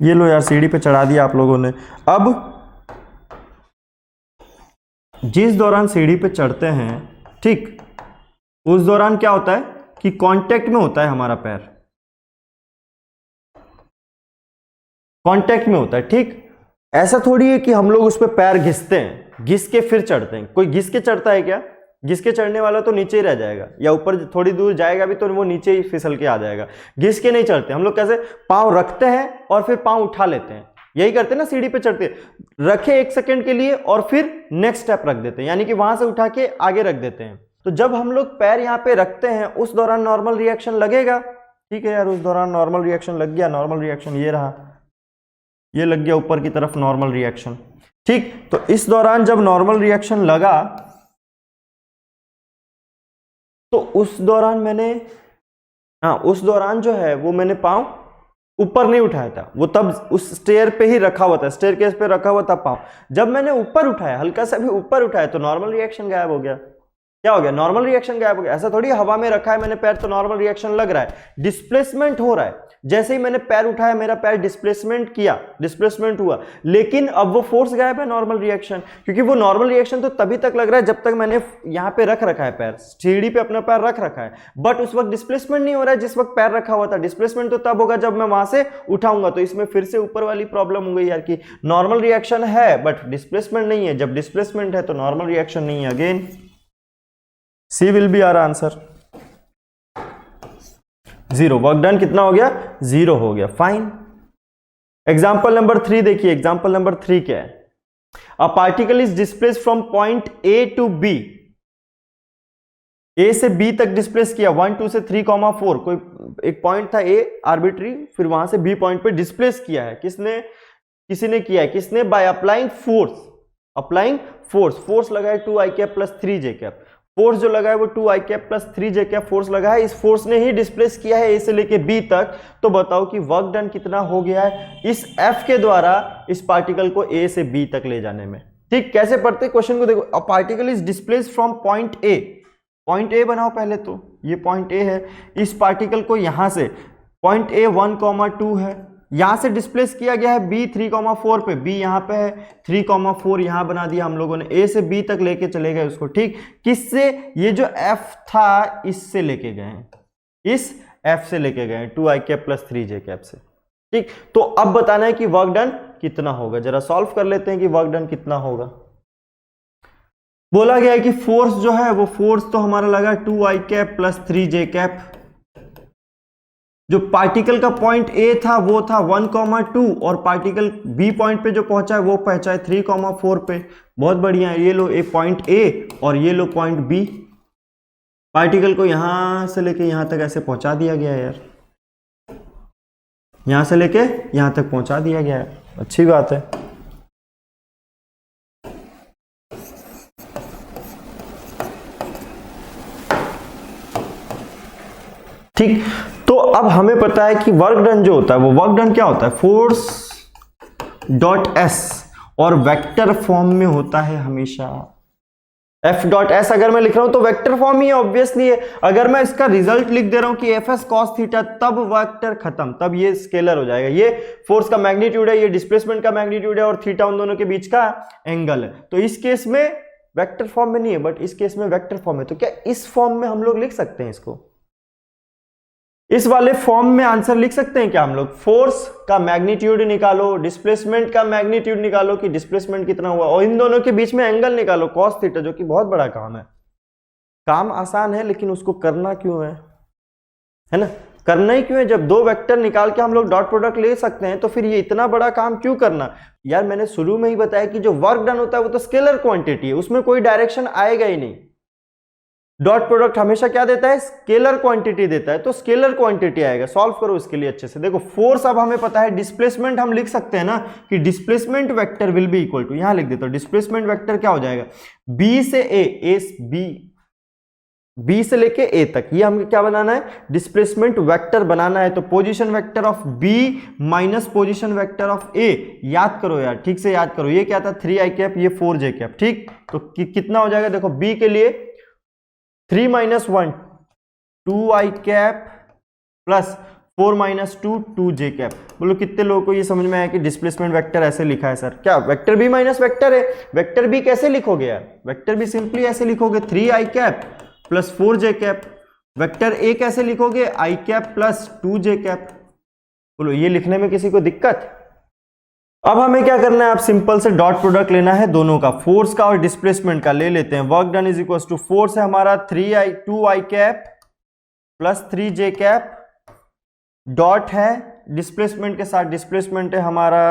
ये लो यार सीढ़ी पे चढ़ा दिया आप लोगों ने। अब जिस दौरान सीढ़ी पे चढ़ते हैं, ठीक, उस दौरान क्या होता है कि कांटेक्ट में होता है हमारा पैर, कांटेक्ट में होता है। ठीक, ऐसा थोड़ी है कि हम लोग उस पर पैर घिसते हैं, घिस के फिर चढ़ते हैं। कोई घिस के चढ़ता है क्या? घिस के चढ़ने वाला तो नीचे ही रह जाएगा, या ऊपर थोड़ी दूर जाएगा भी तो वो नीचे ही फिसल के आ जाएगा। घिस के नहीं चढ़ते हम लोग। कैसे? पांव रखते हैं और फिर पांव उठा लेते हैं, यही करते हैं ना सीढ़ी पे चढ़ते, रखे 1 सेकंड के लिए और फिर नेक्स्ट स्टेप रख देते हैं, यानी कि वहां से उठा के आगे रख देते हैं। तो जब हम लोग पैर यहाँ पे रखते हैं उस दौरान नॉर्मल रिएक्शन लगेगा। ठीक है यार, उस दौरान नॉर्मल रिएक्शन लग गया। नॉर्मल रिएक्शन ये रहा, ये लग गया ऊपर की तरफ नॉर्मल रिएक्शन। ठीक, तो इस दौरान जब नॉर्मल रिएक्शन लगा तो उस दौरान मैंने, उस दौरान जो है वो मैंने पांव ऊपर नहीं उठाया था, वो तब उस स्टेयर पे ही रखा हुआ था, स्टेयर केस पे रखा हुआ था पांव। जब मैंने ऊपर उठाया, हल्का सा भी ऊपर उठाया, तो नॉर्मल रिएक्शन गायब हो गया। क्या हो गया? नॉर्मल रिएक्शन गायब हो गया। ऐसा थोड़ी हवा में रखा है मैंने पैर तो नॉर्मल रिएक्शन लग रहा है, डिस्प्लेसमेंट हो रहा है। जैसे ही मैंने पैर उठाया मेरा पैर डिस्प्लेसमेंट किया, डिस्प्लेसमेंट हुआ, लेकिन अब वो फोर्स गायब है, नॉर्मल रिएक्शन। क्योंकि वो नॉर्मल रिएक्शन तो तभी तक लग रहा है जब तक मैंने यहां पे रख रखा है पैर, सीढ़ी पे अपना पैर रख रखा है, बट उस वक्त डिस्प्लेसमेंट नहीं हो रहा है जिस वक्त पैर रखा हुआ था। डिस्प्लेसमेंट तो तब होगा जब मैं वहां से उठाऊंगा। तो इसमें फिर से ऊपर वाली प्रॉब्लम हो गई यार कि नॉर्मल रिएक्शन है बट डिस्प्लेसमेंट नहीं है। जब डिस्प्लेसमेंट है तो नॉर्मल रिएक्शन नहीं है। Again C will be our answer. 0। Work done कितना हो गया? 0 हो गया। फाइन। एग्जाम्पल नंबर 3 देखिए। एग्जाम्पल नंबर 3 क्या है? A particle is displace from point A to B. A से बी तक डिस्प्लेस किया, 1 2 से 3, 4। कोई एक पॉइंट था ए आर्बिट्री, फिर वहां से बी पॉइंट पे डिस्प्लेस किया है। किसने? किसी ने किया है। किसने? By applying force. Applying force. Force लगा है 2i cap plus 3j cap. Force जो लगा है वो 2i cap plus 3j cap force लगा है। इस फोर्स ने ही डिस्प्लेस किया है ए से लेके बी तक। तो बताओ कि वर्क डन कितना हो गया है इस F के द्वारा इस पार्टिकल को ए से बी तक ले जाने में। ठीक, कैसे पढ़ते क्वेश्चन को देखो। अ particle is displace from point A. Point A बनाओ पहले, तो ये पॉइंट ए है। इस पार्टिकल को यहां से पॉइंट ए 1, 2 है, यहां से डिस्प्लेस किया गया है बी 3, 4 पे। बी यहां पे है, 3, 4 यहां बना दिया हम लोगों ने। ए से बी तक लेके चले गए उसको। ठीक, किससे? ये जो एफ था इससे लेके गए हैं, इस एफ से लेके गए 2i cap plus 3j cap से। ठीक, तो अब बताना है कि वर्क डन कितना होगा। जरा सॉल्व कर लेते हैं कि वर्क डन कितना होगा। बोला गया है कि फोर्स जो है वो फोर्स तो हमारा लगा 2i cap plus 3j cap. जो पार्टिकल का पॉइंट ए था वो था 1, 2, और पार्टिकल बी पॉइंट पे जो पहुंचा है वो पहुंचा है 3, 4 पे। बहुत बढ़िया है। ये लो ए पॉइंट ए और ये लो पॉइंट बी। पार्टिकल को यहां से लेके यहां तक ऐसे पहुंचा दिया गया है यार, यहां से लेके यहां तक पहुंचा दिया गया है। अच्छी बात है। ठीक, तो अब हमें पता है कि वर्क डन जो होता है वो वर्क डन क्या होता है? फोर्स डॉट एस, और वेक्टर फॉर्म में होता है हमेशा। एफ डॉट एस अगर मैं लिख रहा हूं तो वेक्टर फॉर्म ही है, ऑब्वियसली है। अगर मैं इसका रिजल्ट लिख दे रहा हूं कि एफ एस कॉस थीटा, तब वेक्टर खत्म, तब ये स्केलर हो जाएगा। ये फोर्स का मैग्नीट्यूड है, ये डिस्प्लेसमेंट का मैग्नीट्यूड है, और थीटा उन दोनों के बीच का एंगल है। तो इस केस में वेक्टर फॉर्म में नहीं है, बट इस केस में वेक्टर फॉर्म है। तो क्या इस फॉर्म में हम लोग लिख सकते हैं इसको? इस वाले फॉर्म में आंसर लिख सकते हैं क्या हम लोग? फोर्स का मैग्नीट्यूड निकालो, डिस्प्लेसमेंट का मैग्नीट्यूड निकालो कि डिस्प्लेसमेंट कितना हुआ, और इन दोनों के बीच में एंगल निकालो कॉस थीटा, जो कि बहुत बड़ा काम है। काम आसान है लेकिन उसको करना क्यों है ना? करना ही क्यों है? जब दो वेक्टर निकाल के हम लोग डॉट प्रोडक्ट ले सकते हैं तो फिर ये इतना बड़ा काम क्यों करना? यार मैंने शुरू में ही बताया कि जो वर्क डन होता है वो तो स्केलर क्वांटिटी है, उसमें कोई डायरेक्शन आएगा ही नहीं। डॉट प्रोडक्ट हमेशा क्या देता है? स्केलर क्वांटिटी देता है, तो स्केलर क्वांटिटी आएगा। सॉल्व करो इसके लिए अच्छे से। देखो फोर्स अब हमें पता है, डिस्प्लेसमेंट हम लिख सकते हैं ना कि displacement vector will be equal to, यहां लिख देता हूं, डिस्प्लेसमेंट वेक्टर क्या हो जाएगा? बी से ए बी से लेके ए तक, ये हमें क्या बनाना है? डिस्प्लेसमेंट वेक्टर बनाना है। तो position vector of B minus position vector of A, याद करो यार, ठीक से याद करो। ये क्या था? 3i कैप, ये 4j कैप, ठीक। तो कितना हो जाएगा? देखो बी के लिए 3 - 1 2i cap plus 4 - 2 2j cap. बोलो कितने लोगों को ये समझ में आया कि डिस्प्लेसमेंट वेक्टर ऐसे लिखा है सर? क्या वेक्टर बी माइनस वेक्टर है? वेक्टर बी कैसे लिखोगे यार? वेक्टर बी सिंपली ऐसे लिखोगे 3i cap plus 4j cap. Vector A कैसे लिखोगे? i cap plus 2j cap. बोलो ये लिखने में किसी को दिक्कत? अब हमें क्या करना है? आप सिंपल से डॉट प्रोडक्ट लेना है दोनों का, फोर्स का और डिस्प्लेसमेंट का। ले लेते हैं। Work done is equal to force है हमारा 2i cap plus 3j cap, dot है डिस्प्लेसमेंट के साथ, डिस्प्लेसमेंट है हमारा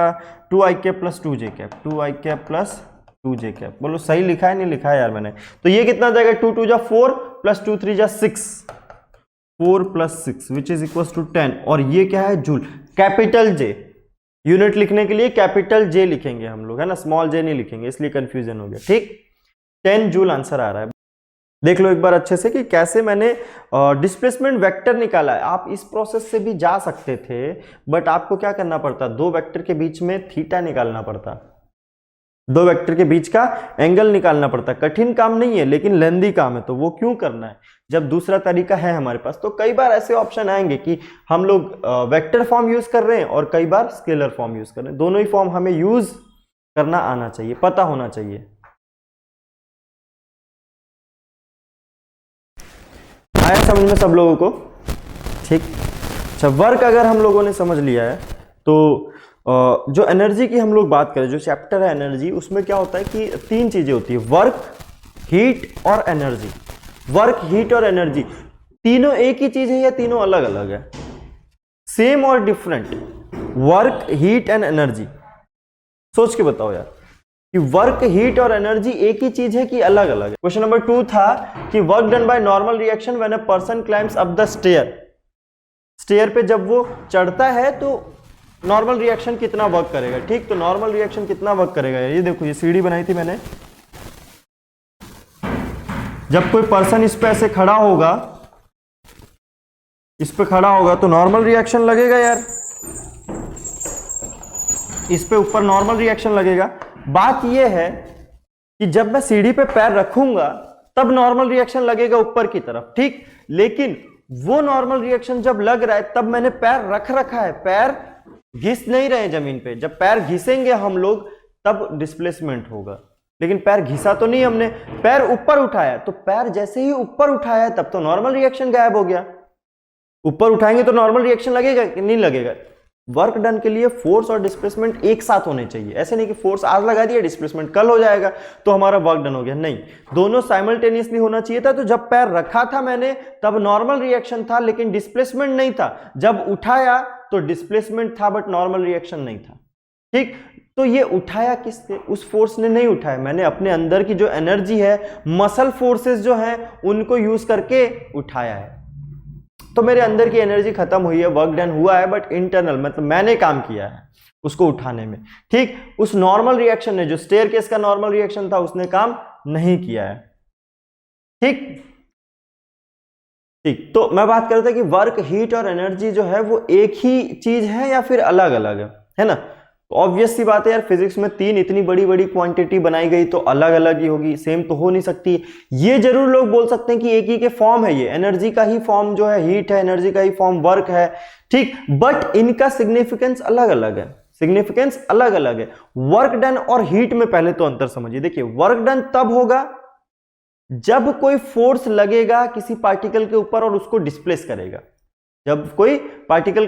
2i cap plus 2j cap, 2i cap plus 2j cap. बोलो सही लिखा है नहीं लिखा है यार मैंने? तो ये कितना जाएगा? 2 2 जा 4 प्लस 2 3 जा 6, 4 plus 6 which is equal to 10। और ये क्या है? जूल। कैपिटल जे, यूनिट लिखने के लिए कैपिटल जे लिखेंगे हम लोग, है ना, स्मॉल जे नहीं लिखेंगे, इसलिए कंफ्यूजन हो गया, ठीक। 10 जूल आंसर आ रहा है। देख लो एक बार अच्छे से कि कैसे मैंने डिस्प्लेसमेंट वेक्टर निकाला है। आप इस प्रोसेस से भी जा सकते थे, बट आपको क्या करना पड़ता? दो वेक्टर के बीच में थीटा निकालना पड़ता, दो वेक्टर के बीच का एंगल निकालना पड़ता। कठिन काम नहीं है लेकिन लेंदी काम है, तो वो क्यों करना है जब दूसरा तरीका है हमारे पास? तो कई बार ऐसे ऑप्शन आएंगे कि हम लोग वेक्टर फॉर्म यूज कर रहे हैं और कई बार स्केलर फॉर्म यूज कर रहे हैं। दोनों ही फॉर्म हमें यूज करना आना चाहिए, पता होना चाहिए। आया समझ में सब लोगों को? ठीक। अच्छा, वर्क अगर हम लोगों ने समझ लिया है तो जो एनर्जी की हम लोग बात करें, जो चैप्टर है एनर्जी, उसमें क्या होता है कि तीन चीजें होती है, वर्क, हीट और एनर्जी। वर्क, हीट और एनर्जी तीनों एक ही चीज है या तीनों अलग अलग है? सेम और different? Work, heat and energy, सोच के बताओ यार कि वर्क, हीट और एनर्जी एक ही चीज है कि अलग अलग है? क्वेश्चन नंबर 2 था कि work done by normal reaction when a person climbs up the stair. Stair पे जब वो चढ़ता है तो नॉर्मल रिएक्शन कितना वर्क करेगा, ठीक। तो नॉर्मल रिएक्शन कितना वर्क करेगा? ये देखो, ये सीढ़ी बनाई थी मैंने, जब कोई पर्सन इस पे ऐसे खड़ा होगा, इस पे खड़ा होगा तो नॉर्मल रिएक्शन लगेगा यार, इस पे ऊपर नॉर्मल रिएक्शन लगेगा। बात ये है कि जब मैं सीढ़ी पे पैर रखूंगा तब नॉर्मल रिएक्शन लगेगा ऊपर की तरफ, ठीक। लेकिन वो नॉर्मल रिएक्शन जब लग रहा है तब मैंने पैर रख रखा है, पैर घिस नहीं रहे जमीन पे। जब पैर घिसेंगे हम लोग तब डिस्प्लेसमेंट होगा, लेकिन पैर घिसा तो नहीं हमने, पैर ऊपर उठाया। तो पैर जैसे ही ऊपर उठाया तब तो नॉर्मल रिएक्शन गायब हो गया। ऊपर उठाएंगे तो नॉर्मल रिएक्शन लगेगा कि नहीं लगेगा? वर्क डन के लिए फोर्स और डिस्प्लेसमेंट एक साथ होने चाहिए। ऐसे नहीं कि फोर्स आज लगा दिया, डिस्प्लेसमेंट कल हो जाएगा तो हमारा वर्क डन हो गया, नहीं, दोनों साइमल्टेनियसली होना चाहिए था। तो जब पैर रखा था मैंने तब नॉर्मल रिएक्शन था लेकिन डिस्प्लेसमेंट नहीं था, जब उठाया तो डिस्प्लेसमेंट था बट नॉर्मल रिएक्शन नहीं था, ठीक। तो ये उठाया किसने? उस फोर्स ने नहीं उठाया, मैंने अपने अंदर की जो एनर्जी है, मसल फोर्सेस जो हैं उनको यूज करके उठाया है। तो मेरे अंदर की एनर्जी खत्म हुई है, वर्क डन हुआ है, बट इंटरनल मतलब मैंने काम किया है उसको उठाने में, ठीक। उस नॉर्मल रिएक्शन ने, जो स्टेयरकेस का नॉर्मल रिएक्शन था, उसने काम नहीं किया है, ठीक ठीक। तो मैं बात कर रहा था कि वर्क, हीट और एनर्जी जो है वो एक ही चीज है या फिर अलग अलग है ना? तो ऑब्वियस सी बात है यार, फिजिक्स में तीन इतनी बड़ी बड़ी क्वांटिटी बनाई गई तो अलग अलग ही होगी, सेम तो हो नहीं सकती। ये जरूर लोग बोल सकते हैं कि एक ही के फॉर्म है, ये एनर्जी का ही फॉर्म जो है हीट है, एनर्जी का ही फॉर्म वर्क है, ठीक। बट इनका सिग्निफिकेंस अलग अलग है, सिग्निफिकेंस अलग अलग है। वर्क डन और हीट में पहले तो अंतर समझिए। देखिए, वर्क डन तब होगा जब कोई फोर्स लगेगा किसी पार्टिकल के ऊपर और उसको डिस्प्लेस करेगा। जब कोई पार्टिकल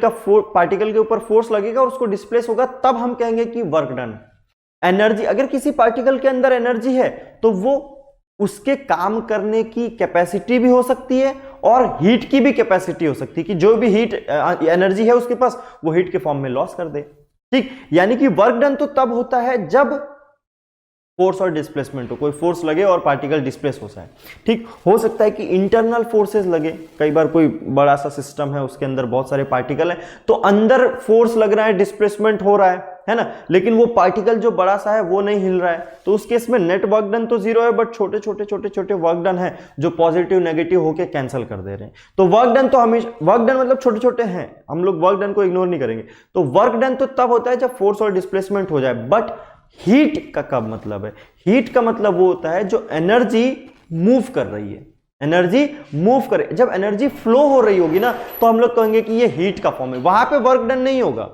के ऊपर फोर्स लगेगा और उसको डिस्प्लेस होगा तब हम कहेंगे कि वर्क डन। एनर्जी, अगर किसी पार्टिकल के अंदर एनर्जी है तो वो उसके काम करने की कैपेसिटी भी हो सकती है और हीट की भी कैपेसिटी हो सकती है कि जो भी हीट एनर्जी है उसके पास वो हीट के फॉर्म में लॉस कर दे। ठीक, यानी कि वर्क डन तो तब होता है जब फोर्स और डिस्प्लेसमेंट हो, कोई फोर्स लगे और पार्टिकल डिस्प्लेस हो जाए। ठीक, हो सकता है कि इंटरनल फोर्सेस लगे, कई बार कोई बड़ा सा सिस्टम है उसके अंदर बहुत सारे पार्टिकल हैं तो अंदर फोर्स लग रहा है, डिस्प्लेसमेंट हो रहा है ना, लेकिन वो पार्टिकल जो बड़ा सा है वो नहीं हिल रहा है, तो उस केस में नेट वर्क डन तो जीरो है, बट छोटे छोटे वर्क डन है जो पॉजिटिव नेगेटिव होके कैंसिल कर दे रहे हैं। तो वर्क डन तो हमेशा, वर्क डन मतलब छोटे छोटे हैं, हम लोग वर्क डन को इग्नोर नहीं करेंगे। तो वर्क डन तो तब होता है जब फोर्स और डिस्प्लेसमेंट हो जाए। बट हीट का कब मतलब है? हीट का मतलब वो होता है जो एनर्जी मूव कर रही है, एनर्जी मूव करे, जब एनर्जी फ्लो हो रही होगी ना तो हम लोग कहेंगे कि ये हीट का फॉर्म है, वहां पे वर्क डन नहीं होगा।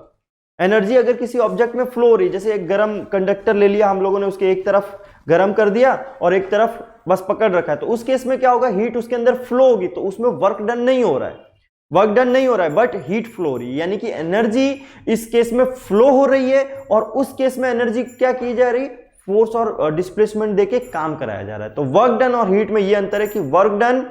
एनर्जी अगर किसी ऑब्जेक्ट में फ्लो हो रही है, जैसे एक गर्म कंडक्टर ले लिया हम लोगों ने, उसके एक तरफ गर्म कर दिया और एक तरफ बस पकड़ रखा है, तो उस केस में क्या होगा, हीट उसके अंदर फ्लो होगी, तो उसमें वर्क डन नहीं हो रहा है, वर्क डन नहीं हो रहा है, बट हीट फ्लो हो रही है, यानी कि एनर्जी इस केस में फ्लो हो रही है और उस केस में एनर्जी क्या की जा रही, फोर्स और डिस्प्लेसमेंट देके काम कराया जा रहा है। तो वर्क डन और हीट में ये अंतर है कि वर्क डन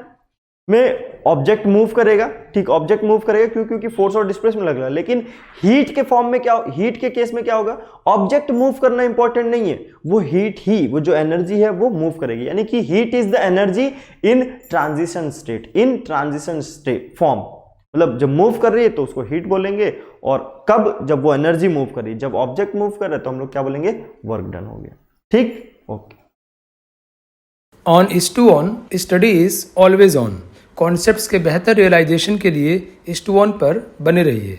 में ऑब्जेक्ट मूव करेगा, ठीक, ऑब्जेक्ट मूव करेगा क्योंकि फोर्स और डिस्प्लेसमेंट लग रहा है, लेकिन हीट के फॉर्म में क्या, हीट के केस में क्या होगा, ऑब्जेक्ट मूव करना इंपॉर्टेंट नहीं है, वो हीट ही, वो जो एनर्जी है वो मूव करेगी, यानी कि heat is the energy in transition state, in transition state form, मतलब जब मूव कर रही है तो उसको हीट बोलेंगे, और कब, जब वो एनर्जी मूव कर रही है, जब ऑब्जेक्ट मूव कर रहा है तो हम लोग क्या बोलेंगे, वर्क डन हो गया। ठीक, okay. On is to on, study is always on. Concepts के बेहतर रियलाइजेशन के लिए इज टू ऑन पर बने रहिए।